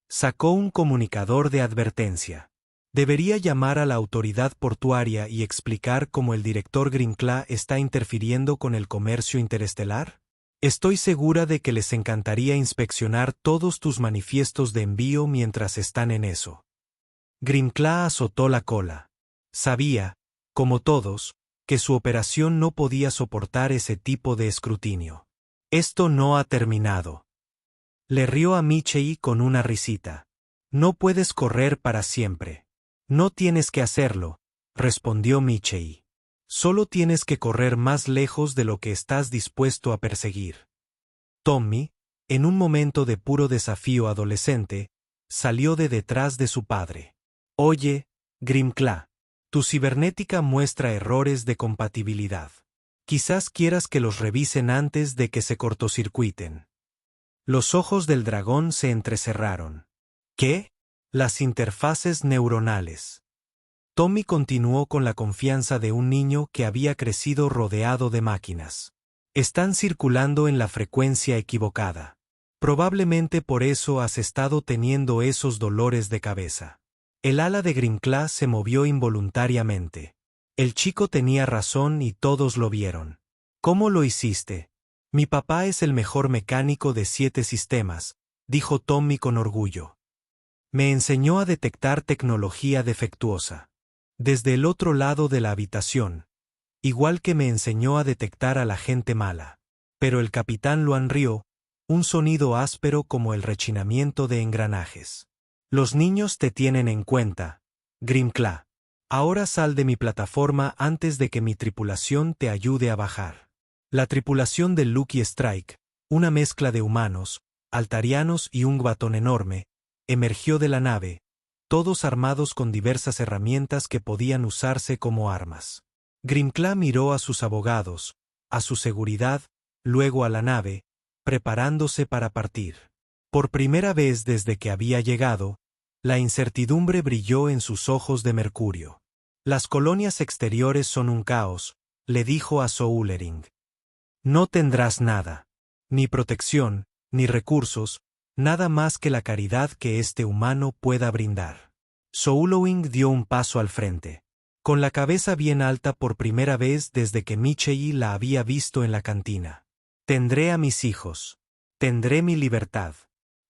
Sacó un comunicador de advertencia. Debería llamar a la autoridad portuaria y explicar cómo el director Grimclaw está interfiriendo con el comercio interestelar. Estoy segura de que les encantaría inspeccionar todos tus manifiestos de envío mientras están en eso. Grimclaw azotó la cola. Sabía, como todos, que su operación no podía soportar ese tipo de escrutinio. Esto no ha terminado. Le rió a Michei con una risita. No puedes correr para siempre. No tienes que hacerlo, respondió Michei. Solo tienes que correr más lejos de lo que estás dispuesto a perseguir. Tommy, en un momento de puro desafío adolescente, salió de detrás de su padre. Oye, Grimclaw, tu cibernética muestra errores de compatibilidad. Quizás quieras que los revisen antes de que se cortocircuiten. Los ojos del dragón se entrecerraron. ¿Qué? Las interfaces neuronales. Tommy continuó con la confianza de un niño que había crecido rodeado de máquinas. Están circulando en la frecuencia equivocada. Probablemente por eso has estado teniendo esos dolores de cabeza. El ala de Grimclaw se movió involuntariamente. El chico tenía razón y todos lo vieron. ¿Cómo lo hiciste? Mi papá es el mejor mecánico de 7 sistemas, dijo Tommy con orgullo. Me enseñó a detectar tecnología defectuosa. Desde el otro lado de la habitación. Igual que me enseñó a detectar a la gente mala. Pero el capitán Luan rió, un sonido áspero como el rechinamiento de engranajes. Los niños te tienen en cuenta, Grimclaw. Ahora sal de mi plataforma antes de que mi tripulación te ayude a bajar. La tripulación del Lucky Strike, una mezcla de humanos, altarianos y un guatón enorme, emergió de la nave, todos armados con diversas herramientas que podían usarse como armas. Grimclaw miró a sus abogados, a su seguridad, luego a la nave, preparándose para partir. Por primera vez desde que había llegado, la incertidumbre brilló en sus ojos de mercurio. Las colonias exteriores son un caos, le dijo a Soulering. No tendrás nada, ni protección, ni recursos, nada más que la caridad que este humano pueda brindar. Soulowing dio un paso al frente, con la cabeza bien alta por primera vez desde que Michei la había visto en la cantina. Tendré a mis hijos, tendré mi libertad,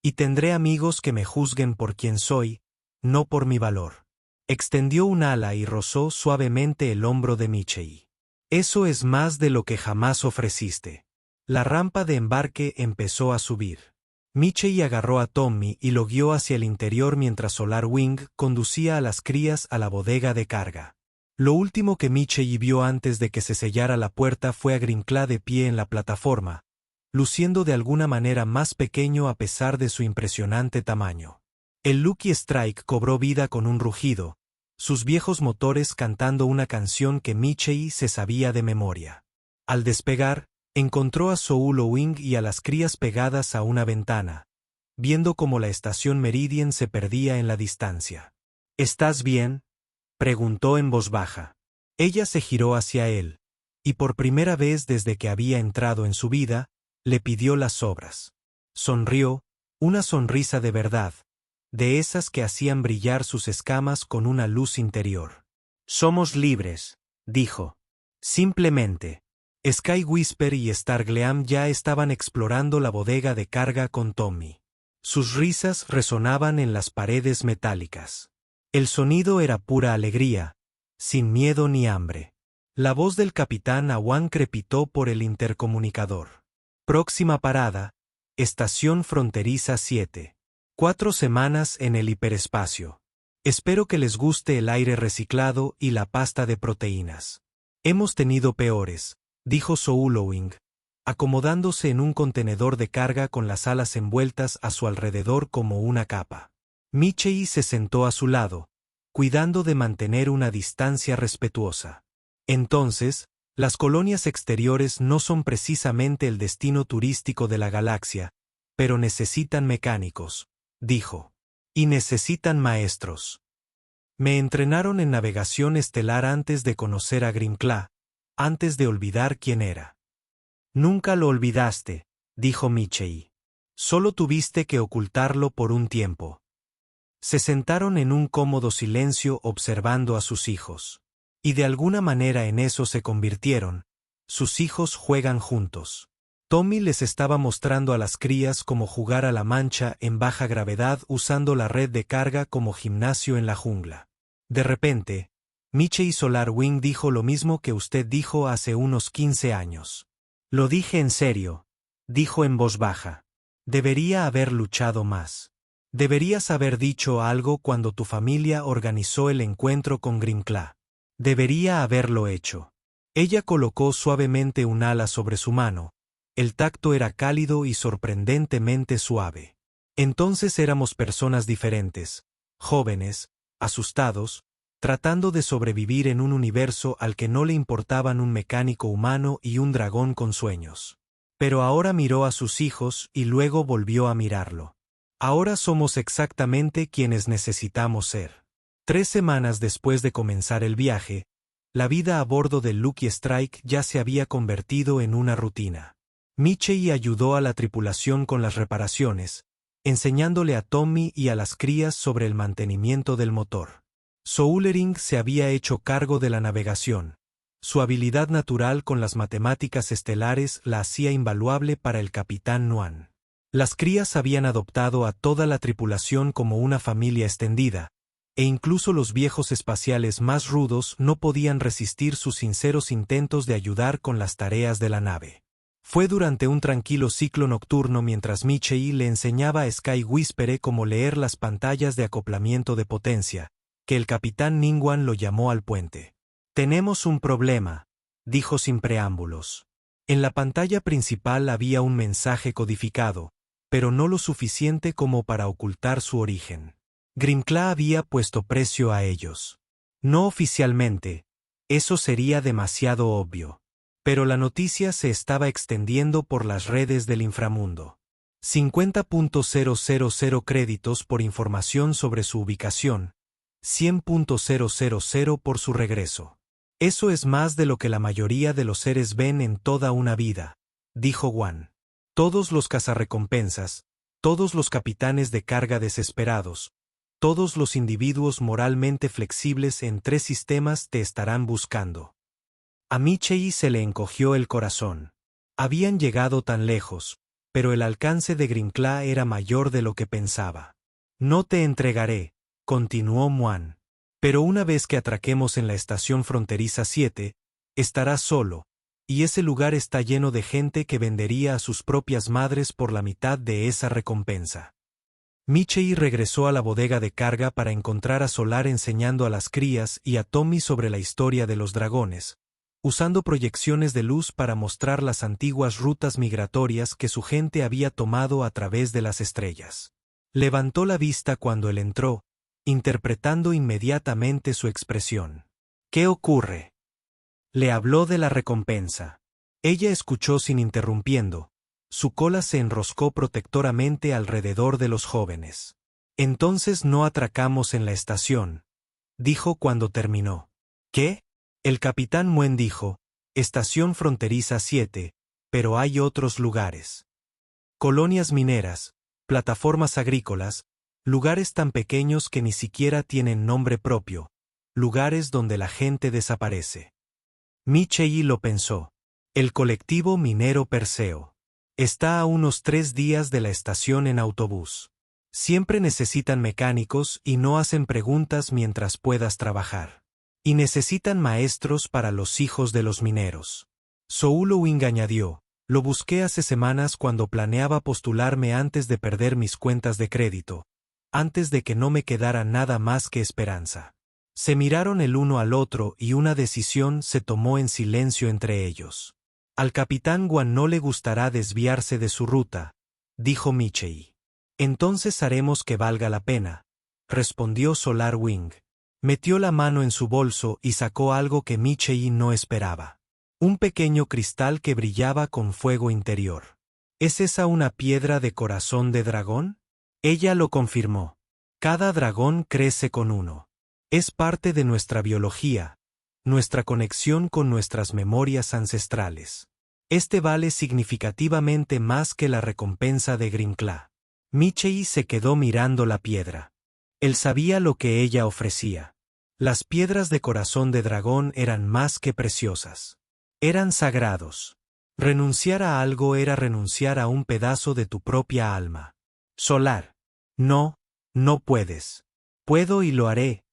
y tendré amigos que me juzguen por quien soy, no por mi valor. Extendió un ala y rozó suavemente el hombro de Michei. Eso es más de lo que jamás ofreciste. La rampa de embarque empezó a subir. Michei agarró a Tommy y lo guió hacia el interior mientras Solar Wing conducía a las crías a la bodega de carga. Lo último que Michei vio antes de que se sellara la puerta fue a Grimclaw de pie en la plataforma, luciendo de alguna manera más pequeño a pesar de su impresionante tamaño. El Lucky Strike cobró vida con un rugido, sus viejos motores cantando una canción que Michei se sabía de memoria. Al despegar, encontró a Soulowing y a las crías pegadas a una ventana, viendo cómo la estación Meridian se perdía en la distancia. ¿Estás bien?, preguntó en voz baja. Ella se giró hacia él, y por primera vez desde que había entrado en su vida, le pidió las sobras. Sonrió, una sonrisa de verdad, de esas que hacían brillar sus escamas con una luz interior. Somos libres, dijo. Simplemente. Sky Whisper y Stargleam ya estaban explorando la bodega de carga con Tommy. Sus risas resonaban en las paredes metálicas. El sonido era pura alegría, sin miedo ni hambre. La voz del capitán Awan crepitó por el intercomunicador. Próxima parada, Estación Fronteriza 7. 4 semanas en el hiperespacio. Espero que les guste el aire reciclado y la pasta de proteínas. Hemos tenido peores, dijo Soulowing, acomodándose en un contenedor de carga con las alas envueltas a su alrededor como una capa. Michei se sentó a su lado, cuidando de mantener una distancia respetuosa. Entonces, las colonias exteriores no son precisamente el destino turístico de la galaxia, pero necesitan mecánicos, dijo. Y necesitan maestros. Me entrenaron en navegación estelar antes de conocer a Grimclaw, antes de olvidar quién era. Nunca lo olvidaste, dijo Michei. Solo tuviste que ocultarlo por un tiempo. Se sentaron en un cómodo silencio observando a sus hijos. Y de alguna manera en eso se convirtieron. Sus hijos juegan juntos. Tommy les estaba mostrando a las crías cómo jugar a la mancha en baja gravedad usando la red de carga como gimnasio en la jungla. De repente, Michei Solarwing dijo lo mismo que usted dijo hace unos 15 años. Lo dije en serio, dijo en voz baja. Debería haber luchado más. Deberías haber dicho algo cuando tu familia organizó el encuentro con Grimclaw. Debería haberlo hecho. Ella colocó suavemente un ala sobre su mano. El tacto era cálido y sorprendentemente suave. Entonces éramos personas diferentes, jóvenes, asustados, tratando de sobrevivir en un universo al que no le importaban un mecánico humano y un dragón con sueños. Pero ahora miró a sus hijos y luego volvió a mirarlo. Ahora somos exactamente quienes necesitamos ser. 3 semanas después de comenzar el viaje, la vida a bordo del Lucky Strike ya se había convertido en una rutina. Michei ayudó a la tripulación con las reparaciones, enseñándole a Tommy y a las crías sobre el mantenimiento del motor. Soulering se había hecho cargo de la navegación. Su habilidad natural con las matemáticas estelares la hacía invaluable para el capitán Nuan. Las crías habían adoptado a toda la tripulación como una familia extendida, e incluso los viejos espaciales más rudos no podían resistir sus sinceros intentos de ayudar con las tareas de la nave. Fue durante un tranquilo ciclo nocturno mientras Michei le enseñaba a Sky Whisper cómo leer las pantallas de acoplamiento de potencia, que el capitán Ningguang lo llamó al puente. Tenemos un problema, dijo sin preámbulos. En la pantalla principal había un mensaje codificado, pero no lo suficiente como para ocultar su origen. Grimclaw había puesto precio a ellos. No oficialmente, eso sería demasiado obvio. Pero la noticia se estaba extendiendo por las redes del inframundo. 50.000 créditos por información sobre su ubicación, 100.000 por su regreso. Eso es más de lo que la mayoría de los seres ven en toda una vida, dijo Wan. Todos los cazarrecompensas, todos los capitanes de carga desesperados, todos los individuos moralmente flexibles en 3 sistemas te estarán buscando. A Michei se le encogió el corazón. Habían llegado tan lejos, pero el alcance de Grimclaw era mayor de lo que pensaba. No te entregaré, continuó Muan. Pero una vez que atraquemos en la estación fronteriza 7, estarás solo, y ese lugar está lleno de gente que vendería a sus propias madres por la mitad de esa recompensa. Michei regresó a la bodega de carga para encontrar a Solar enseñando a las crías y a Tommy sobre la historia de los dragones, usando proyecciones de luz para mostrar las antiguas rutas migratorias que su gente había tomado a través de las estrellas. Levantó la vista cuando él entró, interpretando inmediatamente su expresión. ¿Qué ocurre? Le habló de la recompensa. Ella escuchó sin interrumpiendo. Su cola se enroscó protectoramente alrededor de los jóvenes. Entonces no atracamos en la estación, dijo cuando terminó. ¿Qué? El capitán Muen dijo, Estación Fronteriza 7, pero hay otros lugares. Colonias mineras, plataformas agrícolas, lugares tan pequeños que ni siquiera tienen nombre propio, lugares donde la gente desaparece. Michei lo pensó. El colectivo minero Perseo. Está a unos 3 días de la estación en autobús. Siempre necesitan mecánicos y no hacen preguntas mientras puedas trabajar. Y necesitan maestros para los hijos de los mineros. Soulowing añadió, lo busqué hace semanas cuando planeaba postularme antes de perder mis cuentas de crédito, antes de que no me quedara nada más que esperanza. Se miraron el uno al otro y una decisión se tomó en silencio entre ellos. Al capitán Guan no le gustará desviarse de su ruta, dijo Michei. Entonces haremos que valga la pena, respondió SolarWing. Metió la mano en su bolso y sacó algo que Michei no esperaba. Un pequeño cristal que brillaba con fuego interior. ¿Es esa una piedra de corazón de dragón? Ella lo confirmó. Cada dragón crece con uno. Es parte de nuestra biología, nuestra conexión con nuestras memorias ancestrales. Este vale significativamente más que la recompensa de Grimclaw. Michei se quedó mirando la piedra. Él sabía lo que ella ofrecía. Las piedras de corazón de dragón eran más que preciosas. Eran sagrados. Renunciar a algo era renunciar a un pedazo de tu propia alma. Solar. No, no puedes. Puedo y lo haré,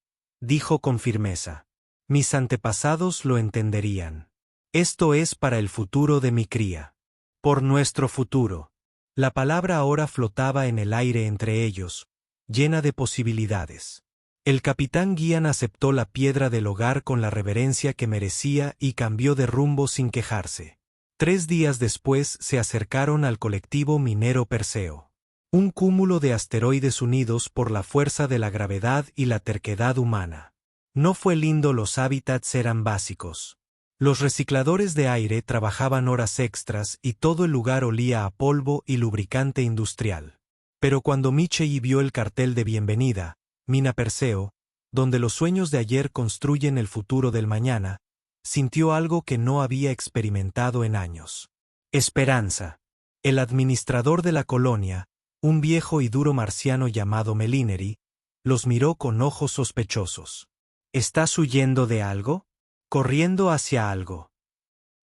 dijo con firmeza. Mis antepasados lo entenderían. Esto es para el futuro de mi cría. Por nuestro futuro. La palabra ahora flotaba en el aire entre ellos, llena de posibilidades. El capitán Guian aceptó la piedra del hogar con la reverencia que merecía y cambió de rumbo sin quejarse. 3 días después se acercaron al colectivo minero Perseo. Un cúmulo de asteroides unidos por la fuerza de la gravedad y la terquedad humana. No fue lindo, los hábitats eran básicos. Los recicladores de aire trabajaban horas extras y todo el lugar olía a polvo y lubricante industrial. Pero cuando Michei vio el cartel de bienvenida, Mina Perseo, donde los sueños de ayer construyen el futuro del mañana, sintió algo que no había experimentado en años. Esperanza. El administrador de la colonia, un viejo y duro marciano llamado Melineri, los miró con ojos sospechosos. ¿Estás huyendo de algo? Corriendo hacia algo.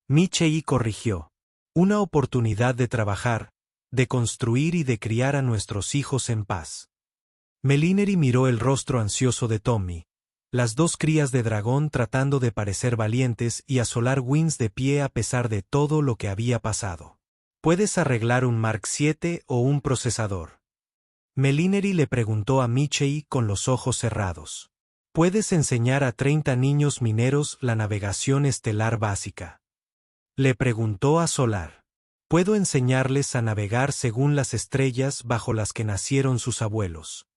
Michei corrigió. Una oportunidad de trabajar, de construir y de criar a nuestros hijos en paz. Melineri miró el rostro ansioso de Tommy, las 2 crías de dragón tratando de parecer valientes y a SolarWing de pie a pesar de todo lo que había pasado. ¿Puedes arreglar un Mark 7 o un procesador? Melineri le preguntó a Michei con los ojos cerrados. ¿Puedes enseñar a 30 niños mineros la navegación estelar básica? Le preguntó a Solar. ¿Puedo enseñarles a navegar según las estrellas bajo las que nacieron sus abuelos?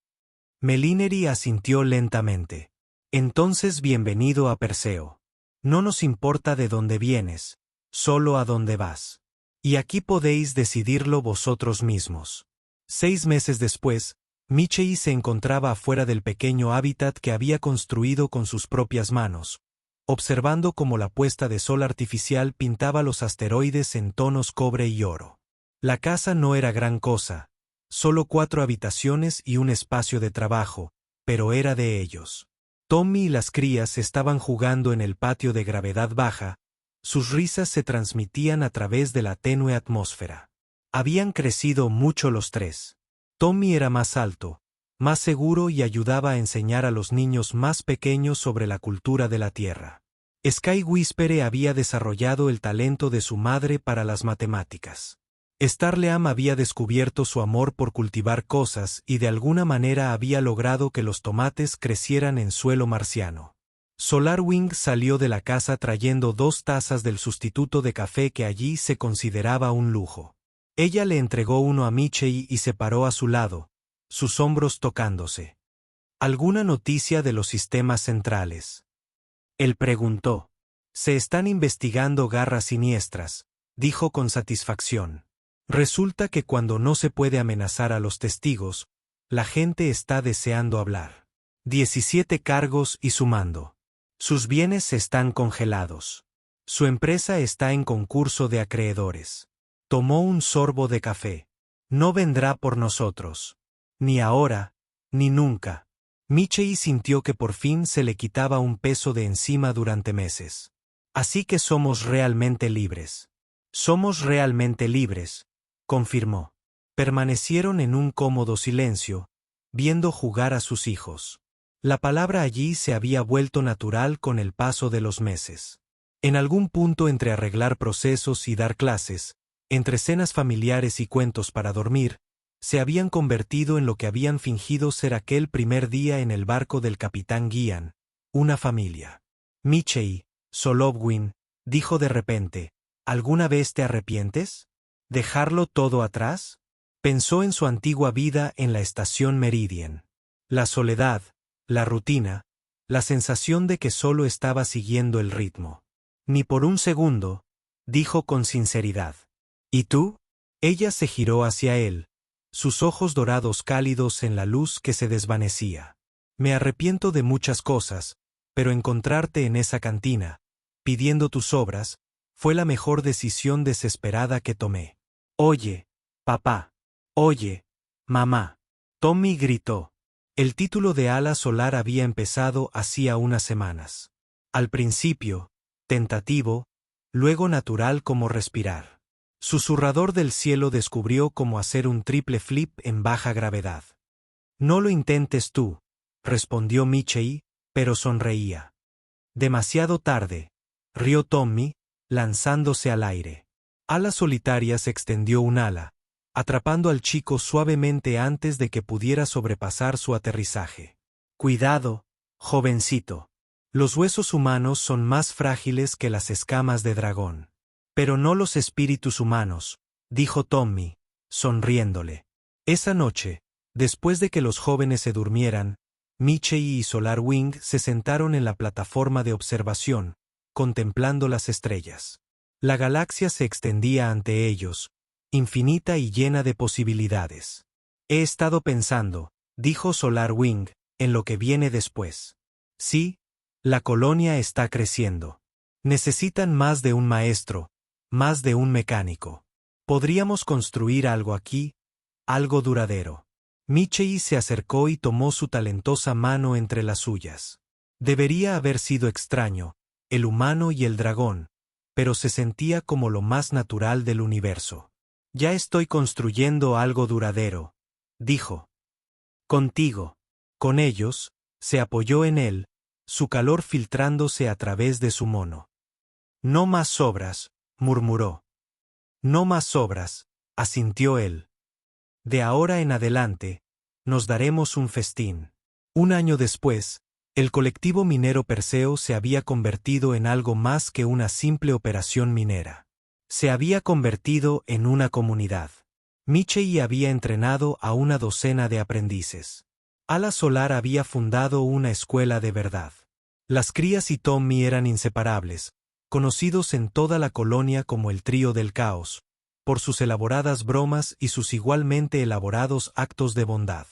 Melineri asintió lentamente. Entonces bienvenido a Perseo. No nos importa de dónde vienes, solo a dónde vas. Y aquí podéis decidirlo vosotros mismos. 6 meses después, Michei se encontraba afuera del pequeño hábitat que había construido con sus propias manos, observando cómo la puesta de sol artificial pintaba los asteroides en tonos cobre y oro. La casa no era gran cosa, solo 4 habitaciones y un espacio de trabajo, pero era de ellos. Tommy y las crías estaban jugando en el patio de gravedad baja, sus risas se transmitían a través de la tenue atmósfera. Habían crecido mucho los 3. Tommy era más alto, más seguro y ayudaba a enseñar a los niños más pequeños sobre la cultura de la Tierra. Sky Whispere había desarrollado el talento de su madre para las matemáticas. Starleam había descubierto su amor por cultivar cosas y de alguna manera había logrado que los tomates crecieran en suelo marciano. SolarWing salió de la casa trayendo 2 tazas del sustituto de café que allí se consideraba un lujo. Ella le entregó uno a Michei y se paró a su lado, sus hombros tocándose. ¿Alguna noticia de los sistemas centrales? Él preguntó. Se están investigando garras siniestras, dijo con satisfacción. Resulta que cuando no se puede amenazar a los testigos, la gente está deseando hablar. 17 cargos y sumando. Sus bienes están congelados. Su empresa está en concurso de acreedores. Tomó un sorbo de café. No vendrá por nosotros. Ni ahora, ni nunca. Michei sintió que por fin se le quitaba un peso de encima durante meses. Así que somos realmente libres. Somos realmente libres, confirmó. Permanecieron en un cómodo silencio, viendo jugar a sus hijos. La palabra allí se había vuelto natural con el paso de los meses. En algún punto entre arreglar procesos y dar clases, entre cenas familiares y cuentos para dormir, se habían convertido en lo que habían fingido ser aquel primer día en el barco del capitán Guian, una familia. Michei, Solovwin, dijo de repente, ¿alguna vez te arrepientes? ¿Dejarlo todo atrás? Pensó en su antigua vida en la estación Meridian. La soledad, la rutina, la sensación de que solo estaba siguiendo el ritmo. Ni por un segundo, dijo con sinceridad. ¿Y tú? Ella se giró hacia él, sus ojos dorados cálidos en la luz que se desvanecía. Me arrepiento de muchas cosas, pero encontrarte en esa cantina, pidiendo tus obras, fue la mejor decisión desesperada que tomé. Oye, papá. Oye, mamá. Tommy gritó. El título de Ala Solar había empezado hacía unas semanas. Al principio, tentativo, luego natural como respirar. Susurrador del cielo descubrió cómo hacer un triple flip en baja gravedad. No lo intentes tú, respondió Michei, pero sonreía. Demasiado tarde, rió Tommy, lanzándose al aire. Ala Solitaria se extendió un ala, atrapando al chico suavemente antes de que pudiera sobrepasar su aterrizaje. Cuidado, jovencito. Los huesos humanos son más frágiles que las escamas de dragón. Pero no los espíritus humanos, dijo Tommy, sonriéndole. Esa noche, después de que los jóvenes se durmieran, Michei y Solarwing se sentaron en la plataforma de observación, contemplando las estrellas. La galaxia se extendía ante ellos, infinita y llena de posibilidades. He estado pensando, dijo Solarwing, en lo que viene después. Sí, la colonia está creciendo. Necesitan más de un maestro, más de un mecánico. Podríamos construir algo aquí, algo duradero. Michei se acercó y tomó su talentosa mano entre las suyas. Debería haber sido extraño, el humano y el dragón, pero se sentía como lo más natural del universo. Ya estoy construyendo algo duradero, dijo. Contigo. Con ellos, se apoyó en él, su calor filtrándose a través de su mono. No más sobras, murmuró. No más sobras, asintió él. De ahora en adelante, nos daremos un festín. Un año después, el colectivo minero Perseo se había convertido en algo más que una simple operación minera. Se había convertido en una comunidad. Michei había entrenado a una docena de aprendices. Ala Solar había fundado una escuela de verdad. Las crías y Tommy eran inseparables, conocidos en toda la colonia como el trío del caos, por sus elaboradas bromas y sus igualmente elaborados actos de bondad.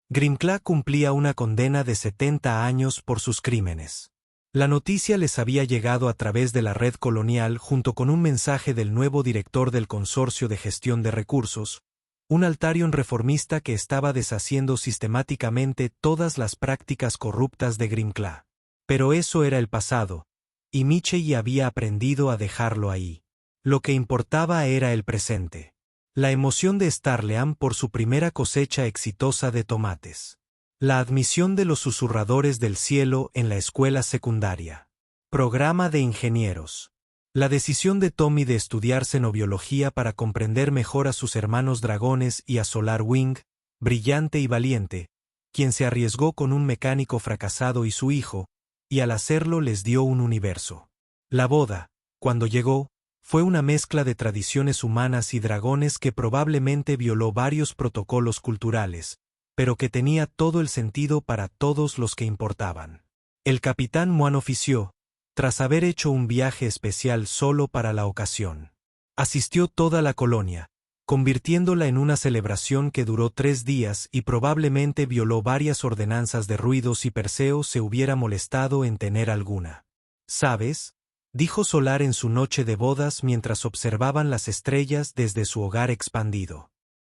Grimclaw cumplía una condena de 70 años por sus crímenes. La noticia les había llegado a través de la red colonial junto con un mensaje del nuevo director del Consorcio de Gestión de Recursos, un Altarion reformista que estaba deshaciendo sistemáticamente todas las prácticas corruptas de Grimclaw. Pero eso era el pasado, y Michei había aprendido a dejarlo ahí. Lo que importaba era el presente. La emoción de Starleam por su primera cosecha exitosa de tomates. La admisión de los susurradores del cielo en la escuela secundaria. Programa de ingenieros. La decisión de Tommy de estudiar xenobiología para comprender mejor a sus hermanos dragones y a Solarwing, brillante y valiente, quien se arriesgó con un mecánico fracasado y su hijo, y al hacerlo les dio un universo. La boda, cuando llegó, fue una mezcla de tradiciones humanas y dragones que probablemente violó varios protocolos culturales, pero que tenía todo el sentido para todos los que importaban. El capitán Moine ofició, tras haber hecho un viaje especial solo para la ocasión. Asistió toda la colonia, convirtiéndola en una celebración que duró 3 días y probablemente violó varias ordenanzas de ruidos y Perseo se hubiera molestado en tener alguna. ¿Sabes?, dijo Solar en su noche de bodas mientras observaban las estrellas desde su hogar expandido.